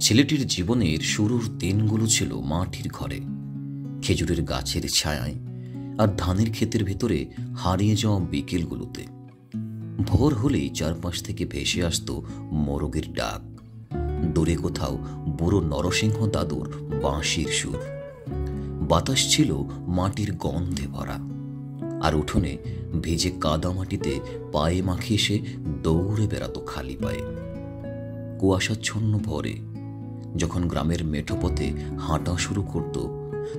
ছেলেটির জীবনের শুরুর দিনগুলো ছিল মাটির ঘরে, খেজুরের গাছের ছায়ায় আর ধানের ক্ষেতের ভেতরে হারিয়ে যাওয়া বিকেলগুলোতে। ভোর হলেই চারপাশ থেকে ভেসে আসতো মোরগের ডাক, দূরে কোথাও বুড়ো নরসিংহ দাদুর বাঁশির সুর। বাতাস ছিল মাটির গন্ধে ভরা, আর উঠোনে ভেজে কাদামাটিতে পায়ে মাখিয়ে সে দৌড়ে বেড়াতো খালি পায়ে। কুয়াশাচ্ছন্ন ভোরে যখন গ্রামের মেঠো পথে হাঁটা শুরু করত,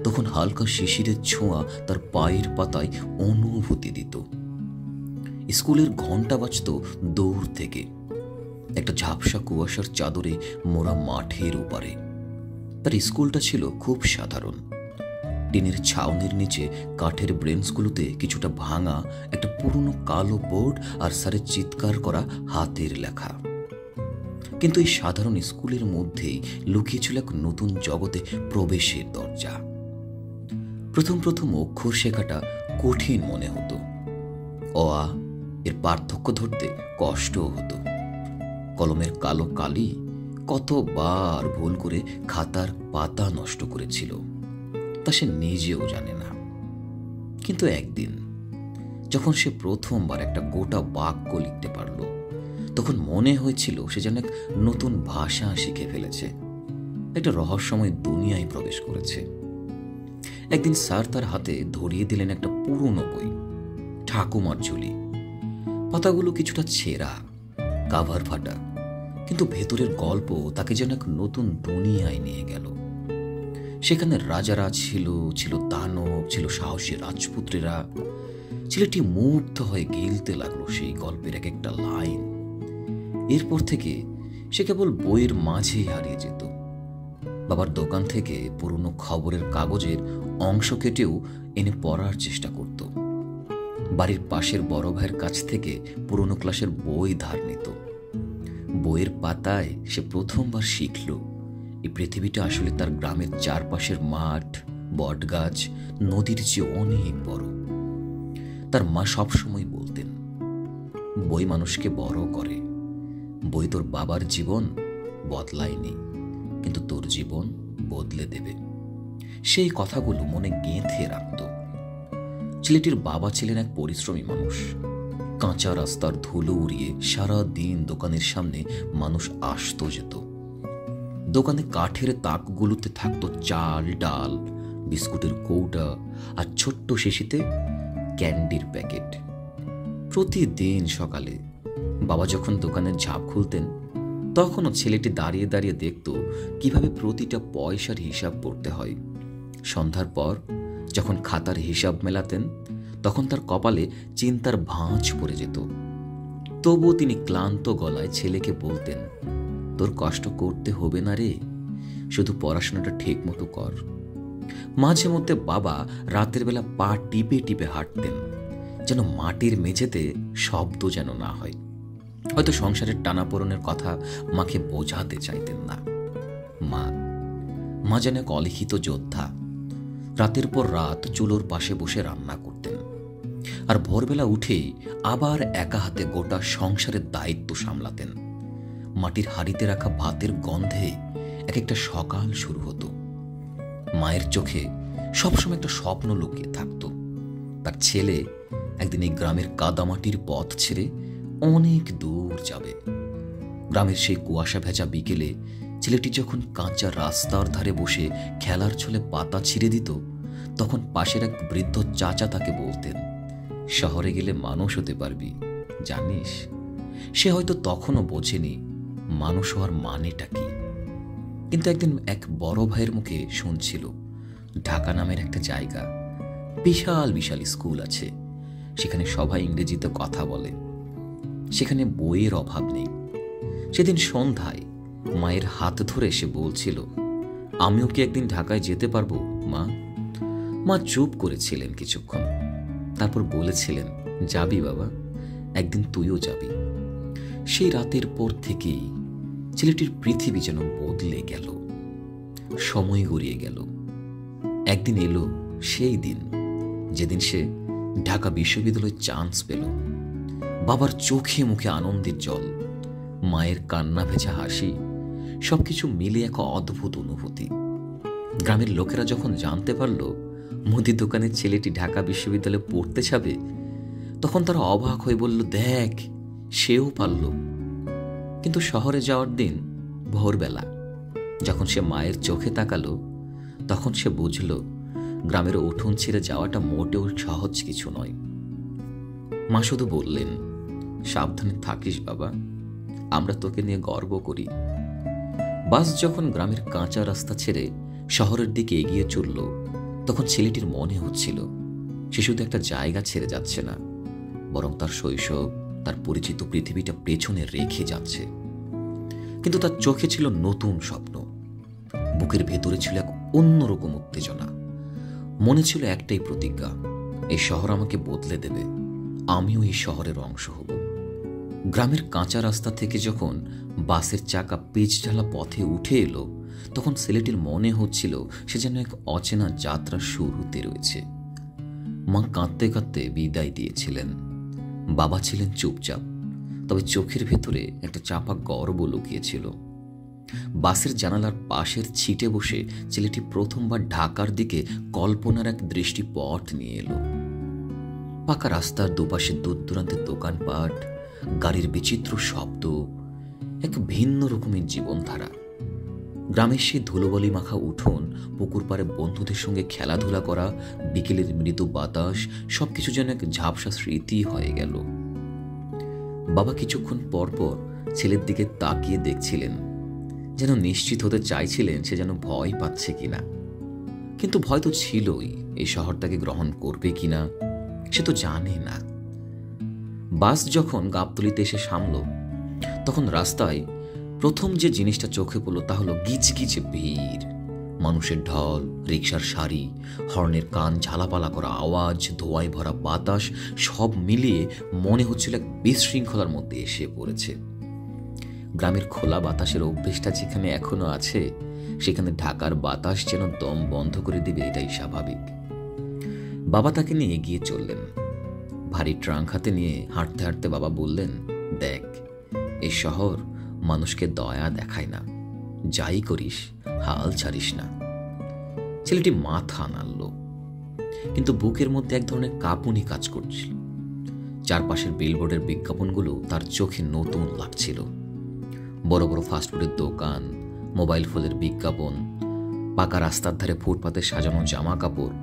তখন হালকা শিশিরের ছোঁয়া তার পায়ের পাতায় অনুভূতি দিত। স্কুলের ঘন্টা বাজত দূর থেকে, একটা ঝাপসা কুয়াশার চাদরে মোড়া মাঠের ওপারে। তার স্কুলটা ছিল খুব সাধারণ, টিনের ছাউনির নিচে কাঠের ব্রেঞ্চগুলোতে কিছুটা ভাঙা একটা পুরনো কালো বোর্ড আর স্যারের চিৎকার করা হাতের লেখা। কিন্তু এই সাধারণ স্কুলের মধ্যেই লুকিয়ে ছিল এক নতুন জগতে প্রবেশের দরজা। প্রথম প্রথম অক্ষর শেখাটা কঠিন মনে হতো, অ আ এর পার্থক্য ধরতে কষ্টও হতো। কলমের কালো কালি কতবার ভুল করে খাতার পাতা নষ্ট করেছিল তা সে নিজেও জানে না। কিন্তু একদিন যখন সে প্রথমবার একটা গোটা বাক্য লিখতে পারল, তখন মনে হয়েছিল সে যেন এক নতুন ভাষা শিখে ফেলেছে, একটা রহস্যময় দুনিয়ায় প্রবেশ করেছে। একদিন স্যার তার হাতে ধরিয়ে দিলেন একটা পুরনো বই, ঠাকুমার ঝুলি। পাতাগুলো কিছুটা ছেঁড়া, কাভার ফাটা, কিন্তু ভেতরের গল্প তাকে যেন এক নতুন দুনিয়ায় নিয়ে গেল। সেখানে রাজারা ছিল, ছিল দানব, ছিল সাহসী রাজপুত্রেরা। ছেলেটি মুগ্ধ হয়ে গিলতে লাগলো সেই গল্পের এক একটা লাইন। এরপর থেকে সে কেবল বইয়ের মাঝেই হারিয়ে যেত। বাবার দোকান থেকে পুরনো খবরের কাগজের অংশ কেটেও এনে পড়ার চেষ্টা করত। বাড়ির পাশের বড় ভাইয়ের কাছ থেকে পুরনো ক্লাসের বই ধার নিত। বইয়ের পাতায় সে প্রথমবার শিখল এই পৃথিবীটা আসলে তার গ্রামের চারপাশের মাঠ, বটগাছ, নদীর চেয়ে অনেক বড়। তার মা সবসময় বলতেন, বই মানুষকে বড় করে। বই তোর বাবার জীবন বদলায়নি, কিন্তু তোর জীবন বদলে দেবে। সেই কথাগুলো মনে গেঁথে রাখত। ছেলেটির বাবা ছিলেন এক পরিশ্রমী মানুষ। কাঁচা রাস্তার ধুলো উড়িয়ে সারা দিন দোকানের সামনে মানুষ আসতো যেত। দোকানে কাঠের তাকগুলোতে থাকতো চাল, ডাল, বিস্কুটের কৌটা আর ছোট্ট শিশিতে ক্যান্ডির প্যাকেট। প্রতিদিন সকালে বাবা যখন দোকানের ঝাঁপ খুলতেন, তখনও ছেলেটি দাঁড়িয়ে দাঁড়িয়ে দেখত কিভাবে প্রতিটা পয়সার হিসাব করতে হয়। সন্ধ্যার পর যখন খাতার হিসাব মেলাতেন, তখন তার কপালে চিন্তার ভাঁজ পড়ে যেত। তবুও তিনি ক্লান্ত গলায় ছেলেকে বলতেন, তোর কষ্ট করতে হবে না রে, শুধু পড়াশোনাটা ঠিক মতো কর। মাঝে মধ্যে বাবা রাতের বেলা পা টিপে টিপে হাঁটতেন, যেন মাটির মেঝেতে শব্দ যেন না হয়। হয়তো সংসারের টানাপোড়েনের কথা মাকে বোঝাতে চাইতেন না। মা যেন এক অলিখিত যোদ্ধা। রাতের পর রাত চুলোর পাশে বসে রান্না করতেন, আর ভোরবেলা উঠেই আবার একা হাতে গোটা সংসারের দায়িত্ব সামলাতেন। মাটির হাঁড়িতে রাখা ভাতের গন্ধে এক একটা সকাল শুরু হতো। মায়ের চোখে সবসময় একটা স্বপ্ন লুকিয়ে থাকত, তার ছেলে একদিন এই গ্রামের কাদামাটির পথ ছেড়ে অনেক দূর যাবে। গ্রামের সেই কুয়াশা ভেজা বিকেলে ছেলেটি যখন কাঁচা রাস্তার ধারে বসে খেলার ছলে পাতা ছিঁড়ে দিত, তখন পাশের এক বৃদ্ধ চাচা তাকে বলতেন, শহরে গেলে মানুষ হতে পারবি, জানিস। সে হয়তো তখনও বোঝেনি মানুষ হওয়ার মানেটা কি। কিন্তু একদিন এক বড় ভাইয়ের মুখে শুনছিল, ঢাকা নামের একটা জায়গা, বিশাল বিশাল স্কুল আছে, সেখানে সবাই ইংরেজিতে কথা বলে, সেখানে বইয়ের অভাব নেই। সেদিন সন্ধ্যায় মায়ের হাত ধরে সে বলছিল, আমিও কি একদিন ঢাকায় যেতে পারবো মা? মা চুপ করেছিলেন কিছুক্ষণ, তারপর বলেছিলেন, যাবি বাবা, একদিন তুইও যাবি। সেই রাতের পর থেকেই ছেলেটির পৃথিবী যেন বদলে গেল। সময় গড়িয়ে গেল। একদিন এলো সেই দিন যেদিন সে ঢাকা বিশ্ববিদ্যালয়ে চান্স পেল। বাবার চোখে মুখে আনন্দের জল, মায়ের কান্না ভেজা হাসি, সবকিছু মিলে এক অদ্ভুত অনুভূতি। গ্রামের লোকেরা যখন জানতে পারল মুদির দোকানের ছেলেটি ঢাকা বিশ্ববিদ্যালয়ে পড়তে যাবে, তখন তারা অবাক হয়ে বলল, দেখ সেও পারল। কিন্তু শহরে যাওয়ার দিন ভোরবেলা যখন সে মায়ের চোখে তাকালো, তখন সে বুঝল গ্রামের উঠোন ছেড়ে যাওয়াটা মোটেও সহজ কিছু নয়। মা শুধু বললেন, সাবধানে থাকিস বাবা, আমরা তোকে নিয়ে গর্ব করি। বাস যখন গ্রামের কাঁচা রাস্তা ছেড়ে শহরের দিকে এগিয়ে চলল, তখন ছেলেটির মনে হচ্ছিল সে শুধু একটা জায়গা ছেড়ে যাচ্ছে না, বরং তার শৈশব, তার পরিচিত পৃথিবীটা পেছনে রেখে যাচ্ছে। কিন্তু তার চোখে ছিল নতুন স্বপ্ন, বুকের ভেতরে ছিল এক অন্যরকম উত্তেজনা। মনে ছিল একটাই প্রতিজ্ঞা, এই শহর আমাকে বদলে দেবে, আমিও এই শহরের অংশ হব। গ্রামের কাঁচা রাস্তা থেকে যখন বাসের চাকা পিচ ঢালা পথে উঠে এলো, তখন ছেলেটির মনে হচ্ছিল সে যেন এক অচেনা যাত্রা শুরুতে রয়েছে। মা কাঁদতে কাঁদতে বিদায় দিয়েছিলেন। বাবা ছিলেন চুপচাপ, তবে চোখের ভেতরে একটা চাপা গর্ব লুকিয়েছিল। বাসের জানালার পাশের ছিটে বসে ছেলেটি প্রথমবার ঢাকার দিকে কল্পনার এক দৃষ্টিপট নিয়ে এলো। পাকা রাস্তার দুপাশে দূর দূরান্তের দোকানপাট, গাড়ির বিচিত্র শব্দ, এক ভিন্ন রকমের জীবনধারা। গ্রামের সেই ধুলোবলি মাখা উঠোন, পুকুর পাড়ে বন্ধুদের সঙ্গে খেলাধুলা করা, বিকেলের মৃদু বাতাস, সবকিছু যেন এক ঝাপসা স্মৃতি হয়ে গেল। বাবা কিছুক্ষণ পর পর ছেলের দিকে তাকিয়ে দেখছিলেন, যেন নিশ্চিত হতে চাইছিলেন সে যেন ভয় পাচ্ছে কিনা। কিন্তু ভয় তো ছিলই, এই শহর তাকে গ্রহণ করবে কিনা সে তো জানে না। বাস যখন গাবতলীতে এসে সামল, তখন রাস্তায় প্রথম যে জিনিসটা চোখে পড়ল তা হলো গিজগিজে ভিড়, মানুষের ঢল, রিকশার সারি, হর্নের কান ঝালাপালা করা আওয়াজ, ধোঁয়ায় ভরা বাতাস, সব মিলিয়ে মনে হচ্ছিল এক বিশৃঙ্খলার মধ্যে এসে পড়েছে। গ্রামের খোলা বাতাসের অভ্যেসটা যেখানে এখনো আছে, সেখানে ঢাকার বাতাস যেন দম বন্ধ করে দিবে, এটাই স্বাভাবিক। বাবা তাকে নিয়ে এগিয়ে চললেন। ভারী ট্রাঙ্ক হাতে নিয়ে হাঁটতে হাঁটতে বাবা বললেন, দেখ এই শহর মানুষকে দয়া দেখায় না, যাই করিস হাল ছাড়িস না। ছেলেটি মাথা নাড়ল, কিন্তু বুকের মধ্যে এক ধরনের কাঁপুনি কাজ করছিল। চারপাশের বিলবোর্ডের বিজ্ঞাপনগুলো তার চোখে নতুন লাগছিল। বড় বড় ফাস্টফুডের দোকান, মোবাইল ফোনের বিজ্ঞাপন, পাকা রাস্তার ধারে ফুটপাতে সাজানো জামা কাপড়,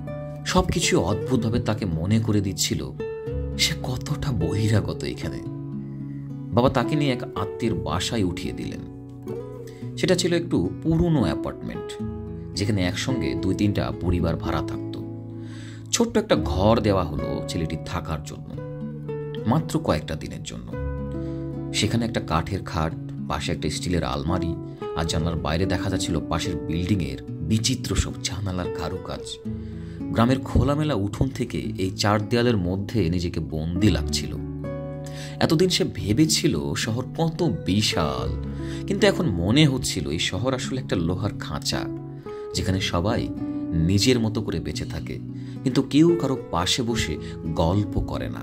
সবকিছু অদ্ভুতভাবে তাকে মনে করে দিচ্ছিল সে কতটা বহিরাগত এখানে। বাবা তাকে নিয়ে এক আত্মীয়ের বাসায় উঠিয়ে দিলেন। সেটা ছিল একটু পুরনো অ্যাপার্টমেন্ট, যেখানে একসঙ্গে 2-3টা পরিবার ভাড়া থাকত। ছোট্ট একটা ঘর দেওয়া হলো ছেলেটির থাকার জন্য, মাত্র কয়েকটা দিনের জন্য। সেখানে একটা কাঠের খাট, পাশে একটা স্টিলের আলমারি, আর জানালার বাইরে দেখা যাচ্ছিল পাশের বিল্ডিংয়ের বিচিত্র সব জানালার কারুকাজ। গ্রামের খোলামেলা উঠোন থেকে এই 4 দেয়ালের মধ্যে নিজেকে বন্দি লাগছিল। এতদিন সে ভেবেছিল শহর কত বিশাল, কিন্তু এখন মনে হচ্ছিল এই শহর আসলে একটা লোহার খাঁচা, যেখানে সবাই নিজের মতো করে বেঁচে থাকে, কিন্তু কেউ কারো পাশে বসে গল্প করে না।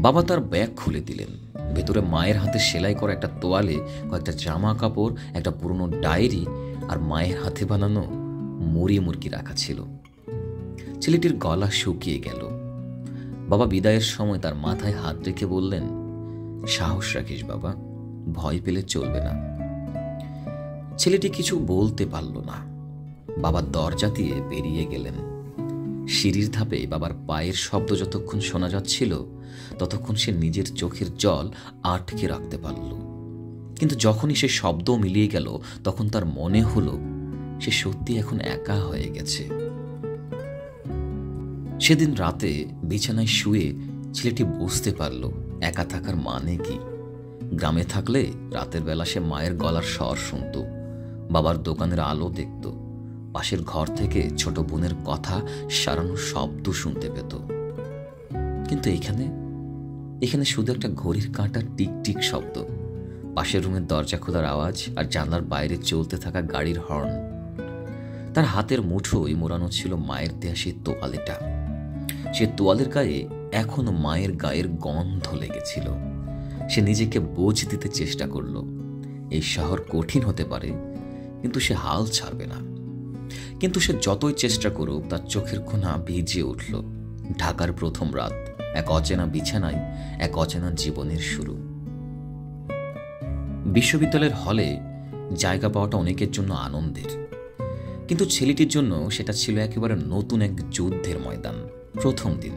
বাবা তার ব্যাগ খুলে দিলেন। ভেতরে মায়ের হাতে সেলাই করা একটা তোয়ালে, কয়েকটা জামা কাপড়, একটা পুরনো ডায়েরি আর মায়ের হাতে বানানো মুড়ি মুরগি রাখা ছিল। ছেলেটির গলা শুকিয়ে গেল। বাবা বিদায়ের সময় তার মাথায় হাত রেখে বললেন, সাহস রাখিস বাবা, ভয় পেলে চলবে না। ছেলেটি কিছু বলতে পারল না। বাবা দরজা দিয়ে বেরিয়ে গেলেন। সিঁড়ির ধাপে বাবার পায়ের শব্দ যতক্ষণ শোনা যাচ্ছিল, ততক্ষণ সে নিজের চোখের জল আটকে রাখতে পারল। কিন্তু যখনই সে শব্দ মিলিয়ে গেল, তখন তার মনে হলো সে সত্যি এখন একা হয়ে গেছে। সেদিন রাতে বিছানায় শুয়ে ছেলেটি বুঝতে পারল একা থাকার মানে কি। গ্রামে থাকলে রাতের বেলা সে মায়ের গলার স্বর শুনত, বাবার দোকানের আলো দেখত, পাশের ঘর থেকে ছোট বোনের কথা সারানোর শব্দ শুনতে পেত। কিন্তু এখানে শুধু একটা ঘড়ির কাঁটার টিকটিক শব্দ, পাশের রুমের দরজা খোলার আওয়াজ আর জানলার বাইরে চলতে থাকা গাড়ির হর্ন। তার হাতের মুঠোয় মোড়ানো ছিল মায়ের দেয়া সেই তোয়ালেটা। সে তোয়ালের গায়ে এখনো মায়ের গায়ের গন্ধ লেগেছিল। সে নিজেকে বোঝ দিতে চেষ্টা করল, এই শহর কঠিন হতে পারে, কিন্তু সে হাল ছাড়বে না। কিন্তু সে যতই চেষ্টা করুক, তার চোখের কোণা ভিজে উঠল। ঢাকার প্রথম রাত, এক অচেনা বিছানায়, এক অচেনা জীবনের শুরু। বিশ্ববিদ্যালয়ের হলে জায়গা পাওয়াটা অনেকের জন্য আনন্দের, কিন্তু ছেলেটির জন্য সেটা ছিল একেবারে নতুন এক যুদ্ধের ময়দান। প্রথম দিন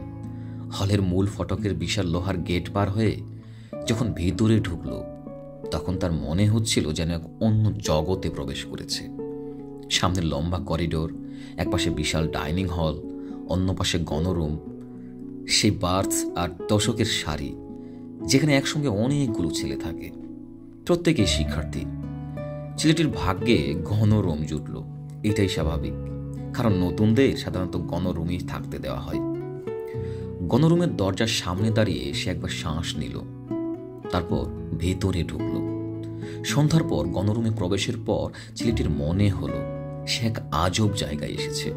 হলের মূল ফটকের বিশাল লোহার গেট পার হয়ে যখন ভিতরে ঢুকল, তখন তার মনে হচ্ছিল যেন এক অন্য জগতে প্রবেশ করেছে। সামনে লম্বা করিডোর, একপাশে বিশাল ডাইনিং হল, অন্য পাশে গণরুম, সেই বার্থ আর দশকের সারি, যেখানে একসঙ্গে অনেকগুলো ছেলে থাকে, প্রত্যেকেই শিক্ষার্থী। ছেলেটির ভাগ্যে গণরুম জুটল। এটাই স্বাভাবিক, কারণ নতুনদের সাধারণত গণরুমই থাকতে দেওয়া হয়। গণরুমের দরজার সামনে দাঁড়িয়ে সে একবার শ্বাস নিল, তারপর ভেতরে ঢুকল। সন্ধ্যার পর গণরুমে প্রবেশের পর ছেলেটির মনে হলো সে এক আজব জায়গায় এসেছে।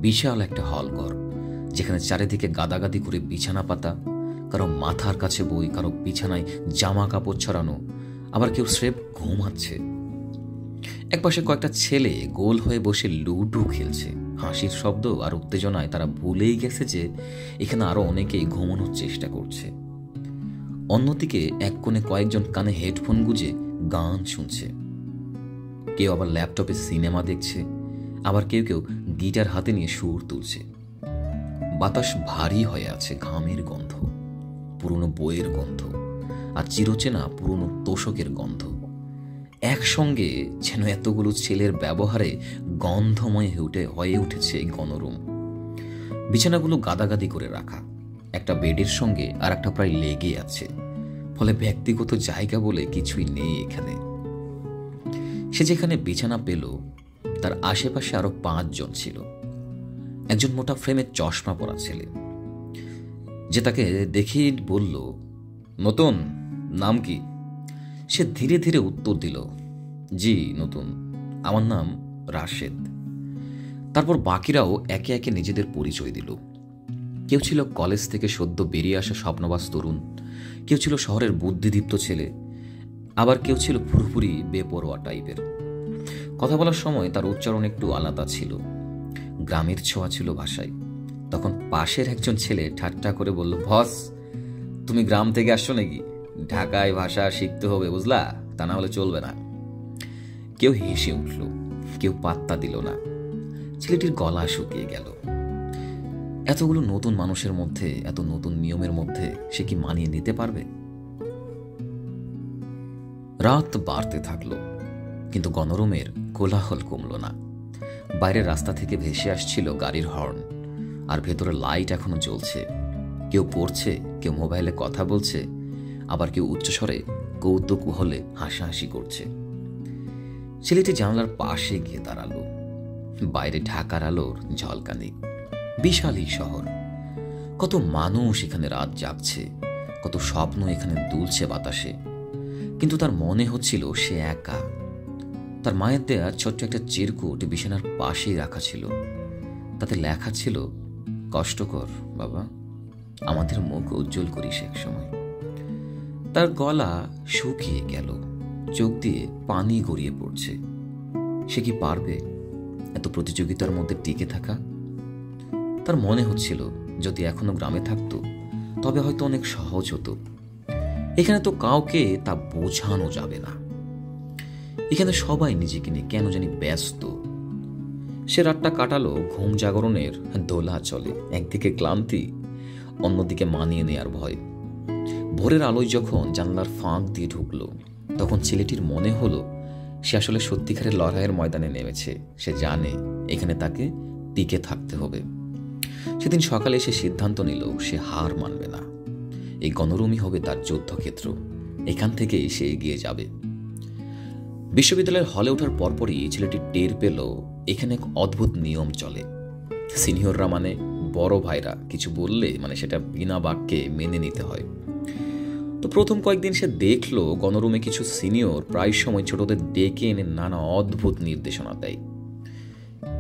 বিশাল একটা হলঘর, যেখানে চারিদিকে গাদাগাদি করে বিছানা পাতা, কারো মাথার কাছে বই, কারো বিছানায় জামা কাপড় ছড়ানো, আবার কেউ স্রেফ ঘুমাচ্ছে। একপাশে কয়েকটা ছেলে গোল হয়ে বসে লুডো খেলছে। হাসির শব্দ আর উত্তেজনায় তারা ভুলেই গেছে যে এখানে আরো অনেকেই ঘুমানোর চেষ্টা করছে। অন্যদিকে এক কোণে কয়েকজন কানে হেডফোন গুঁজে গান শুনছে, কেউ আবার ল্যাপটপে সিনেমা দেখছে, আবার কেউ কেউ গিটার হাতে নিয়ে সুর তুলছে। বাতাস ভারী হয়ে আছে, ঘামের গন্ধ, পুরনো বইয়ের গন্ধ আর চিরচেনা পুরনো তোষকের গন্ধ একসঙ্গে যেন এতগুলো ছেলের ব্যবহারে গন্ধময় হয়ে উঠেছে এই গণরুম। বিছানাগুলো গাদাগাদি করে রাখা, একটা বেডের সঙ্গে আর একটা প্রায় লেগে আছে, ফলে ব্যক্তিগত জায়গা বলে কিছুই নেই এখানে। সে যেখানে বিছানা পেল, তার আশেপাশে আরো 5 জন ছিল। একজন মোটা ফ্রেমের চশমা পরা ছেলে, যে তাকে দেখেই বলল, নতুন, নাম কি? সে ধীরে ধীরে উত্তর দিল, জি নতুন, আমার নাম রাশেদ। তারপর বাকিরাও একে একে নিজেদের পরিচয় দিল। কেউ ছিল কলেজ থেকে সদ্য বেরিয়ে আসা স্বপ্নবাস তরুণ, কেউ ছিল শহরের বুদ্ধিদীপ্ত ছেলে, আবার কেউ ছিল পুরোপুরি বেপরোয়া টাইপের। কথা বলার সময় তার উচ্চারণ একটু আলাদা ছিল, গ্রামের ছোঁয়া ছিল ভাষায়। তখন পাশের একজন ছেলে ঠাট্টা করে বলল, বস, তুমি গ্রাম থেকে আসছো নাকি? ঢাকায় ভাষা শিখতে হবে, বুঝলা, তা না হলে চলবে না। কেউ হেসে উঠল, কেউ পাত্তা দিল না। ছেলেটির গলা শুকিয়ে গেল। এতগুলো নতুন মানুষের মধ্যে, এত নতুন নিয়মের মধ্যে সে কি মানিয়ে নিতে পারবে? রাত বাড়তে থাকলো, কিন্তু গণরুমের কোলাহল কমল না। বাইরের রাস্তা থেকে ভেসে আসছিল গাড়ির হর্ন, আর ভেতরে লাইট এখনো জ্বলছে। কেউ পড়ছে, কেউ মোবাইলে কথা বলছে, আবার কেউ উচ্চস্বরে কৌতুকূহলে হাসাহাসি করছে। ছেলেটি জানলার পাশে গিয়ে দাঁড়ালো। বাইরে ঢাকার আলোর ঝলকানি। বিশাল এই শহর, কত মানুষ এখানে রাত জাগছে, কত স্বপ্ন এখানে দুলছে বাতাসে। কিন্তু তার মনে হচ্ছিল সে একা। তার মায়ের দেয়া ছোট্ট একটা চিরকুট বিছানার পাশেই রাখা ছিল। তাতে লেখা ছিল, কষ্ট কর বাবা, আমাদের মুখ উজ্জ্বল করিস এক সময়। তার গলা শুকিয়ে গেল, চোখ দিয়ে পানি গড়িয়ে পড়ছে। সে কি পারবে এত প্রতিযোগিতার মধ্যে টিকে থাকা? তার মনে হচ্ছিল যদি এখনো গ্রামে থাকতো তবে হয়তো অনেক সহজ হতো। এখানে তো কাউকে তা বোঝানো যাবে না। এখানে সবাই নিজেকে নিয়ে কেন জানি ব্যস্ত। সে রাতটা কাটালো ঘুম জাগরণের দোলা চলে, একদিকে ক্লান্তি, অন্যদিকে মানিয়ে নেয়ার ভয়। ভোরের আলোয় যখন জানলার ফাঁক দিয়ে ঢুকলো, তখন ছেলেটির মনে হলো সে আসলে সত্যিকারের লড়াইয়ের ময়দানে নেমেছে। সে জানে এখানে তাকে টিকে থাকতে হবে। সেদিন সকালে সে সিদ্ধান্ত নিল সে হার মানবে না। এই গণরুমই হবে তার যুদ্ধক্ষেত্র, এখান থেকেই সে এগিয়ে যাবে। বিশ্ববিদ্যালয়ের হলে ওঠার পরপরই ছেলেটি টের পেল এখানে এক অদ্ভুত নিয়ম চলে। সিনিয়ররা মানে বড় ভাইরা কিছু বললে মানে সেটা বিনা বাক্যে মেনে নিতে হয়। তো প্রথম কয়েকদিন সে দেখলো গণরুমে কিছু সিনিয়র প্রায় সময় ছোটদের ডেকে এনে নানা অদ্ভুত নির্দেশনা দেয়।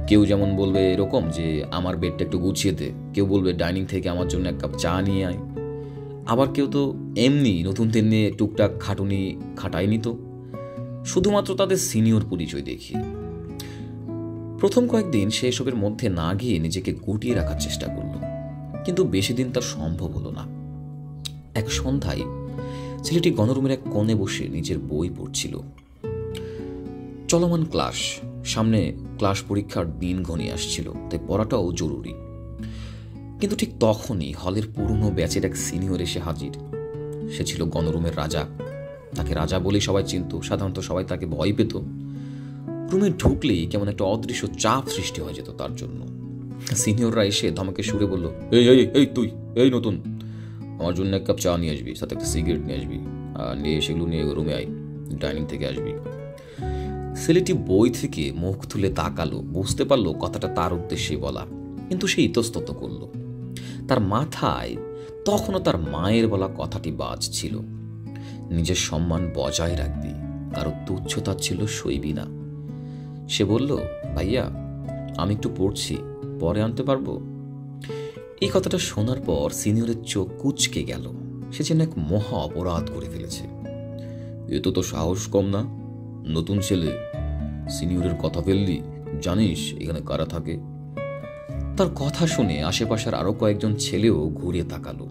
কেউ যেমন বলবে এরকম যে আমার বেডটা একটু গুছিয়ে দে, কেউ বলবে ডাইনিং থেকে আমার জন্য এক কাপ চা নিয়ে আয়, আবার কেউ তো এমনি নতুনদের নিয়ে টুকটাক খাটুনি খাটায়নি। তো শুধুমাত্র তাদের সিনিয়র পরিচয় দেখিয়ে। প্রথম কয়েকদিন সে এসবের মধ্যে না গিয়ে নিজেকে গুটিয়ে রাখার চেষ্টা করল, কিন্তু বেশি দিন তার সম্ভব হলো না। এক সন্ধ্যায় ছেলেটি গণরুমের এক কোণে বসে নিজের বই পড়ছিল। চলমান ক্লাস, সামনে ক্লাস পরীক্ষার দিন ঘনিয়ে আসছিল, তাই পড়াটাও জরুরি। কিন্তু ঠিক তখনই হলের পুরনো ব্যাচের এক সিনিয়র এসে হাজির। সে ছিল গণরুমের রাজা। তাকে রাজা বলেই সবাই চিনত, সাধারণত সবাই তাকে ভয় পেত। রুমে ঢুকলেই কেমন একটা অদৃশ্য চাপ সৃষ্টি হয়ে যেত তার জন্য। সিনিয়ররা এসে ধমকে সুরে বলল, এই এই এই তুই, এই নতুন, আমার জন্য এক কাপ চা নিয়ে আসবি, সাথে একটা সিগারেট নিয়ে আসবি, আর নিয়ে সেগুলো নিয়ে রুমে আই, ডাইনিং থেকে আসবি। ছেলেটি বই থেকে মুখ তুলে তাকালো, বুঝতে পারলো কথাটা তার উদ্দেশ্যে বলা, কিন্তু সে ইতস্তত করল। তার মাথায় তখনও তার মায়ের বলা কথাটি বাজছিল, নিজের সম্মান বজায় রাখবি, কারো তুচ্ছতা ছিল সইবি না। সে বলল, ভাইয়া আমি একটু পড়ছি, পরে আনতে পারবো? এই কথাটা শোনার পর সিনিয়রের চোখ কুঁচকে গেল। সে যেন এক মহা অপরাধ করে ফেলেছে। এ তো সাহস কম না, নতুন ছেলে, সিনিয়রের কথা ফেললি, জানিস এখানে কারা থাকে? তার কথা শুনে আশেপাশের আরো কয়েকজন ছেলেও ঘুরে তাকালো।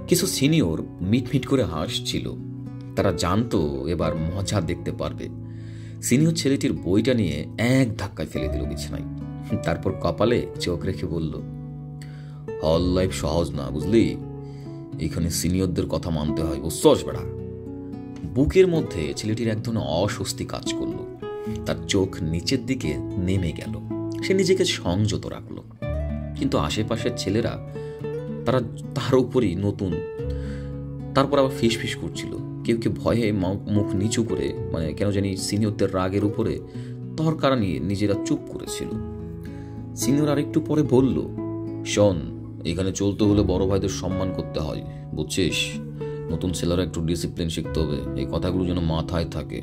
কিছু সিনিয়র মিটমিট করে হাসছিল, তারা জানতো এবার মজা দেখতে পারবে। সিনিয়র ছেলেটির বইটা নিয়ে এক ধাক্কায় ফেলে দিল বিছানায়, তারপর কপালে চোখ রেখে বলল, হল লাইফ সহজ না, বুঝলি? এখানে সিনিয়রদের কথা মানতে হয়, বুঝছস বেড়া? বুকের মধ্যে ছেলেটির এক ধরনের অস্বস্তি কাজ করল। তার চোখ নিচের দিকে নেমে গেল। সে নিজেকে সংযত রাখল, কিন্তু আশেপাশের ছেলেরা তারা তার উপরই নতুন, তারপর আবার ফিস করছিল। কেউ কেউ ভয়ে মুখ নিচু করে, কেন জানি সিনিয়রদের রাগের উপরে তরকারা নিয়ে নিজেরা চুপ করেছিল। সিনিয়র আরেকটু পরে বলল, শোন, এখানে চলতে হলে বড় ভাইদের সম্মান করতে হয়, বুঝছিস? নতুন ছেলেরা একটু ডিসিপ্লিন শিখতে হবে, এই কথাগুলো যেন মাথায় থাকে।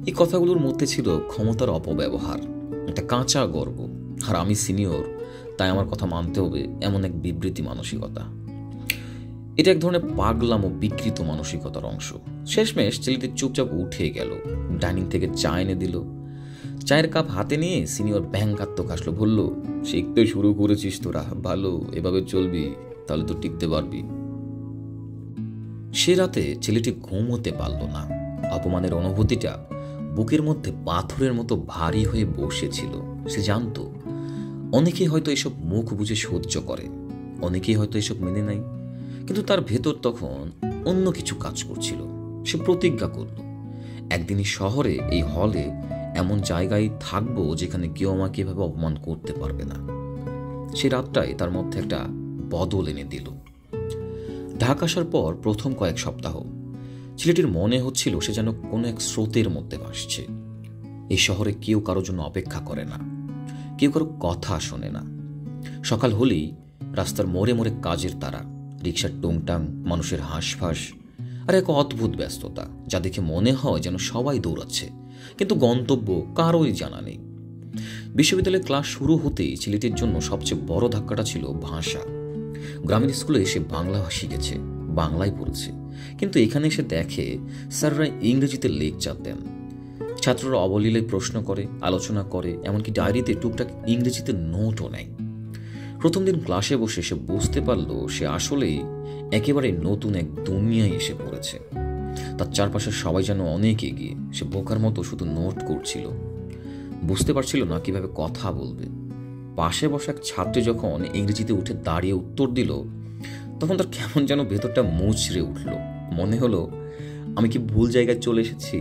এই কথাগুলোর মধ্যে ছিল ক্ষমতার অপব্যবহার, একটা কাঁচা গর্ব, আর আমি সিনিয়র তাই আমার কথা মানতে হবে, এমন এক বিবৃতি মানসিকতা। এটা এক ধরনের পাগলাম ও বিকৃত মানসিকতার অংশ। শেষমেশ ছেলেটি চুপচাপ উঠে গেল, ডাইনিং থেকে চা এনে দিল। চায়ের কাপ হাতে নিয়ে সিনিয়র ব্যঙ্গাত্মক হাসলো, বলল, শিখতে শুরু করেছিস তোরা, ভালো, এভাবে চলবি, তাহলে তো টিকতে পারবি। সে রাতে ছেলেটি ঘুমোতে পারল না। অপমানের অনুভূতিটা বুকের মধ্যে পাথরের মতো ভারী হয়ে বসেছিল। সে জানত অনেকেই হয়তো এসব মুখ বুঝে সহ্য করে, অনেকেই হয়তো এসব মেনে নেয়, কিন্তু তার ভেতর তখন অন্য কিছু কাজ করছিল। সে প্রতিজ্ঞা করল, একদিনই শহরে, এই হলে এমন জায়গায় থাকবো যেখানে কেউ আমাকে এভাবে অপমান করতে পারবে না। সে রাতটাই তার মধ্যে একটা বদল এনে দিল। ঢাকা আসার পর প্রথম কয়েক সপ্তাহ ছেলেটির মনে হচ্ছিল সে যেন কোনো এক স্রোতের মধ্যে ভাসছে। এই শহরে কেউ কারোর জন্য অপেক্ষা করে না, কেউ কারো কথা শোনে না। সকাল হলেই রাস্তার মোড়ে মোড়ে কাজের তারা, রিকশার টুংটাং, মানুষের হাঁসফাঁস, আর এক অদ্ভুত ব্যস্ততা যা দেখে মনে হয় যেন সবাই দৌড়াচ্ছে, কিন্তু গন্তব্য কারোই জানা নেই। বিশ্ববিদ্যালয়ে ক্লাস শুরু হতেই ছেলেটির জন্য সবচেয়ে বড় ধাক্কাটা ছিল ভাষা। গ্রামের স্কুলে এসে বাংলা শিখেছে, বাংলায় পড়েছে, কিন্তু এখানে এসে দেখে স্যাররা ইংরেজিতে লেকচার দেন। ছাত্ররা অবলীলায় প্রশ্ন করে, আলোচনা করে, এমনকি ডায়েরিতে টুকটাক ইংরেজিতে নোটও নেয়। প্রথম দিন ক্লাসে বসে সে বুঝতে পারল সে আসলেই একেবারে নতুন এক দুনিয়ায় এসে পড়েছে। তার চারপাশের সবাই যেন অনেক এগিয়ে, সে বোকার মতো শুধু নোট করছিল, বুঝতে পারছিল না কিভাবে কথা বলবে। পাশে বসা এক ছাত্রী যখন ইংরেজিতে উঠে দাঁড়িয়ে উত্তর দিল, তখন তার কেমন যেন ভেতরটা মুচড়ে উঠল। মনে হলো, আমি কি ভুল জায়গায় চলে এসেছি?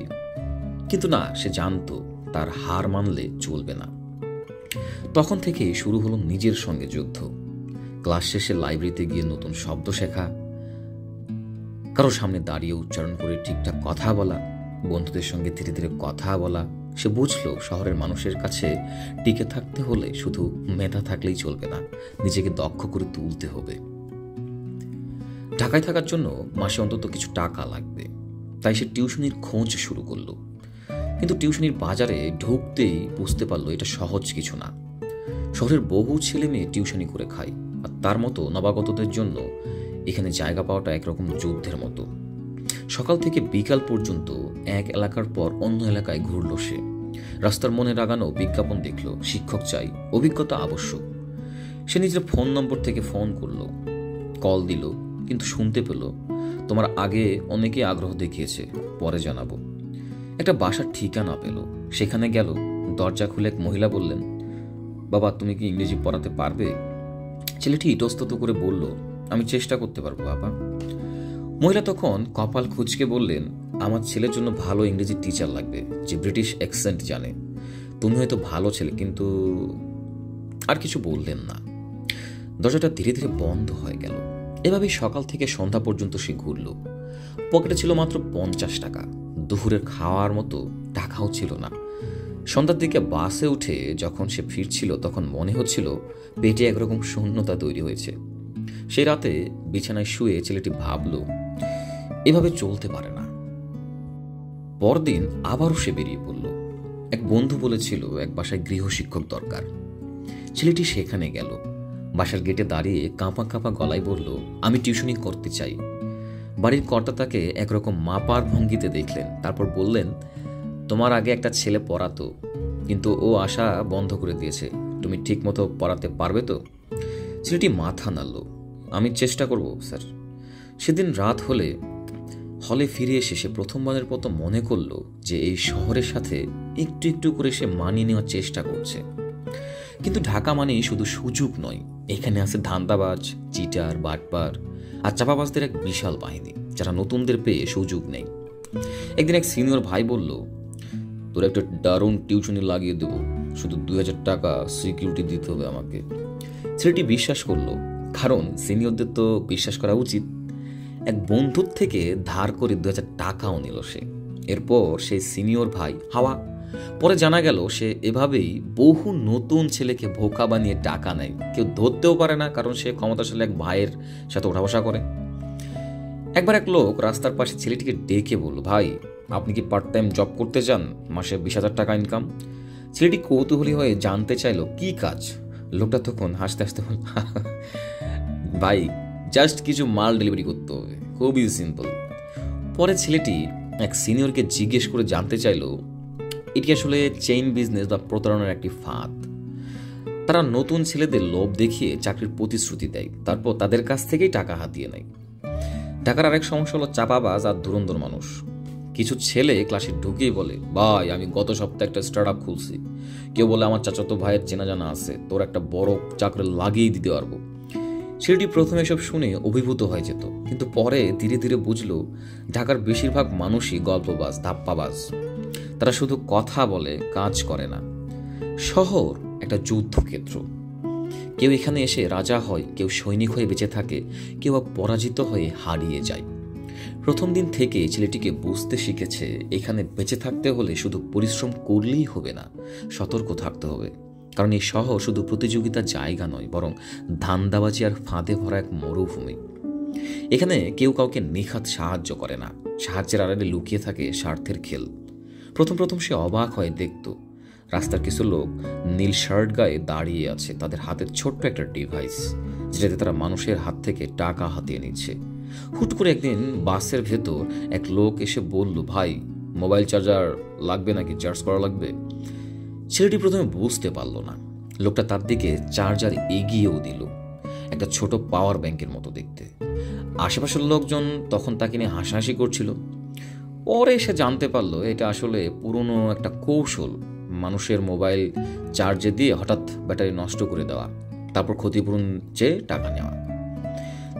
কিন্তু না, সে জানতো তার হার মানলে চলবে না। তখন থেকে শুরু হলো নিজের সঙ্গে যুদ্ধ। ক্লাস শেষে লাইব্রেরিতে গিয়ে নতুন শব্দ শেখা, কারো সামনে দাঁড়িয়ে উচ্চারণ করে ঠিকঠাক কথা বলা, বন্ধুদের সঙ্গে ধীরে ধীরে কথা বলা। সে বুঝলো শহরের মানুষের কাছে টিকে থাকতে হলে শুধু মেধা থাকলেই চলবে না, নিজেকে দক্ষ করে তুলতে হবে। ঢাকায় থাকার জন্য মাসে অন্তত কিছু টাকা লাগবে, তাই সে টিউশনির খোঁজ শুরু করলো। কিন্তু টিউশনির বাজারে ঢুকতেই বুঝতে পারলো এটা সহজ কিছু না। শহরের বহু ছেলে মেয়ে টিউশনি করে খায়, আর তার মতো নবাগতদের জন্য এখানে জায়গা পাওয়াটা একরকম যুদ্ধের মতো। সকাল থেকে বিকাল পর্যন্ত এক এলাকার পর অন্য এলাকায় ঘুরল সে। রাস্তার মনে লাগানো বিজ্ঞাপন দেখল, শিক্ষক চাই, অভিজ্ঞতা আবশ্যক। সে নিজের ফোন নম্বর থেকে ফোন করল, কল দিল, কিন্তু শুনতে পেল, তোমার আগে অনেকে আগ্রহ দেখিয়েছে, পরে জানাবো। একটা বাসার ঠিকানা পেল, সেখানে গেল। দরজা খুলে এক মহিলা বললেন, বাবা তুমি কি ইংরেজি পড়াতে পারবে? ছেলেটি ইতস্তত করে বলল, আমি চেষ্টা করতে পারবো বাবা। মহিলা তখন কপাল খুঁজকে বললেন, আমার ছেলের জন্য ভালো ইংরেজি টিচার লাগবে, যে ব্রিটিশ অ্যাকসেন্ট জানে। তুমি হয়তো ভালো ছেলে, কিন্তু আর কিছু বললেন না। দরজাটা ধীরে ধীরে বন্ধ হয়ে গেল। এভাবেই সকাল থেকে সন্ধ্যা পর্যন্ত সে ঘুরল। পকেটে ছিল মাত্র 50 টাকা। দুপুরের খাওয়ার মতো টাকাও ছিল না। সন্ধ্যার দিকে বাসে উঠে যখন সে ফিরছিল, তখন মনে হচ্ছিল পেটে একরকম শূন্যতা তৈরি হয়েছে। সেই রাতে বিছানায় শুয়ে ছেলেটি ভাবল, এভাবে চলতে পারে না। পরদিন আবারও সে বেরিয়ে পড়ল। এক বন্ধু বলেছিল এক বাসায় গৃহশিক্ষক দরকার। ছেলেটি সেখানে গেল। বাসার গেটে দাঁড়িয়ে কাঁপা কাঁপা গলায় বলল, আমি টিউশনি করতে চাই। বাড়ির কর্তা তাকে একরকম মাপার ভঙ্গিতে দেখলেন। তারপর বললেন, তোমার আগে একটা ছেলে পড়াতো, কিন্তু ও আশা বন্ধ করে দিয়েছে। তুমি ঠিক মতো পড়াতে পারবে তো? ছেলেটি মাথা নাড়ল, আমি চেষ্টা করব স্যার। সেদিন রাত হলে ফিরে এসে সে প্রথমবারের মতো মনে করল যে এই শহরের সাথে একটু একটু করে সে মানিয়ে নেওয়ার চেষ্টা করছে। কিন্তু ঢাকা মানেই শুধু সুযোগ নয়, এখানে আছে ধান্দাবাজ, চিটার, বাটপার আর চাপাবাজদের এক বিশাল বাহিনী, যারা নতুনদের পেয়ে সুযোগ নেই। একদিন এক সিনিয়র ভাই বলল, তোর একটা দারুণ টিউশনি লাগিয়ে দেব, শুধু 2000 টাকা সিকিউরিটি দিতে হবে আমাকে। ছেলেটি বিশ্বাস করলো, কারণ সিনিয়রদের তো বিশ্বাস করা উচিত। এক বন্ধুর থেকে ধার করে 2000 টাকাও নিল সে। এরপর সেই সিনিয়র ভাই হাওয়া। পরে জানা গেল সে এভাবেই বহু নতুন ছেলেকে বোকা বানিয়ে টাকা নেয়। কেউ ধরতেও পারে না, কারণ সে ক্ষমতাশালী এক ভাইয়ের সাথে ওঠা বসা করে। একবার এক লোক রাস্তার পাশে ছেলেটিকে ডেকে বলল, ভাই আপনি কি পার্ট টাইম জব করতে চান, মাসে 20,000 টাকা ইনকাম? ছেলেটি কৌতূহলী হয়ে জানতে চাইল কি কাজ। লোকটা তখন হাসতে হাসতে বলল, ভাই জাস্ট কিছু মাল ডেলিভারি করতে হবে, খুবই সিম্পল। পরে ছেলেটি এক সিনিয়রকে জিজ্ঞেস করে জানতে চাইল, এটি আসলে চেইন বিজনেস বা প্রতারণার একটি ফাঁদ। তারা নতুন ছেলেদের লোভ দেখিয়ে চাকরির প্রতিশ্রুতি দেয়, তারপর তাদের কাছ থেকেই টাকা হাতিয়ে নেয়। টাকার আরেক সমস্যা হলো চাপাবাজ আর ধুরন্ধর মানুষ। কিছু ছেলে ক্লাসে ঢুকেই বলে, ভাই আমি গত সপ্তাহে একটা স্টার্ট আপ খুলছি। কেউ বলে আমার চাচাতো ভাইয়ের চেনা জানা আছে, তোর একটা বড় চাকরি লাগিয়ে দিতে পারবো। ছেলেটি প্রথমে এসব শুনে অভিভূত হয়ে যেত, কিন্তু পরে ধীরে ধীরে বুঝলো ঢাকার বেশিরভাগ মানুষই গল্পবাজ, ধাপ্পাবাজ। তারা শুধু কথা বলে, কাজ করে না। শহর একটা যুদ্ধক্ষেত্র। কেউ এখানে এসে রাজা হয়, কেউ সৈনিক হয়ে বেঁচে থাকে, কেউ পরাজিত হয়ে হারিয়ে যায়। প্রথম দিন থেকে ছেলেটিকে বুঝতে শিখেছে, এখানে বেঁচে থাকতে হলে শুধু পরিশ্রম করলেই হবে না, সতর্ক থাকতে হবে। কারণ এই শহর শুধু প্রতিযোগিতার জায়গা নয়, বরং ধান্দাবাজি আর ফাঁদে ভরা এক মরুভূমি। এখানে কেউ কাউকে নিখাত সাহায্য করে না, সাহায্যের আড়ালে লুকিয়ে থাকে স্বার্থের খেল। প্রথম সে অবাক হয়ে দেখত, রাস্তার কিছু লোক নীল শার্ট গায়ে দাঁড়িয়ে আছে, তাদের হাতে ছোট্ট একটা ডিভাইস, যেটাতে তারা মানুষের হাত থেকে টাকা হাতিয়ে নিচ্ছে। হুট করে একদিন বাসের ভেতর এক লোক এসে বলল, ভাই মোবাইল চার্জার লাগবে নাকি, চার্জ করা লাগবে? ছেলেটি প্রথমে বুঝতে পারল না। লোকটা তার দিকে চার্জার এগিয়েও দিল, একটা ছোট পাওয়ার ব্যাংকের মতো দেখতে। আশেপাশের লোকজন তখন তাকে নিয়ে হাসাহাসি করছিল। পরে সে জানতে পারলো এটা আসলে পুরনো একটা কৌশল, মানুষের মোবাইল চার্জে দিয়ে হঠাৎ ব্যাটারি নষ্ট করে দেওয়া, তারপর ক্ষতিপূরণ চেয়ে টাকা নেওয়া।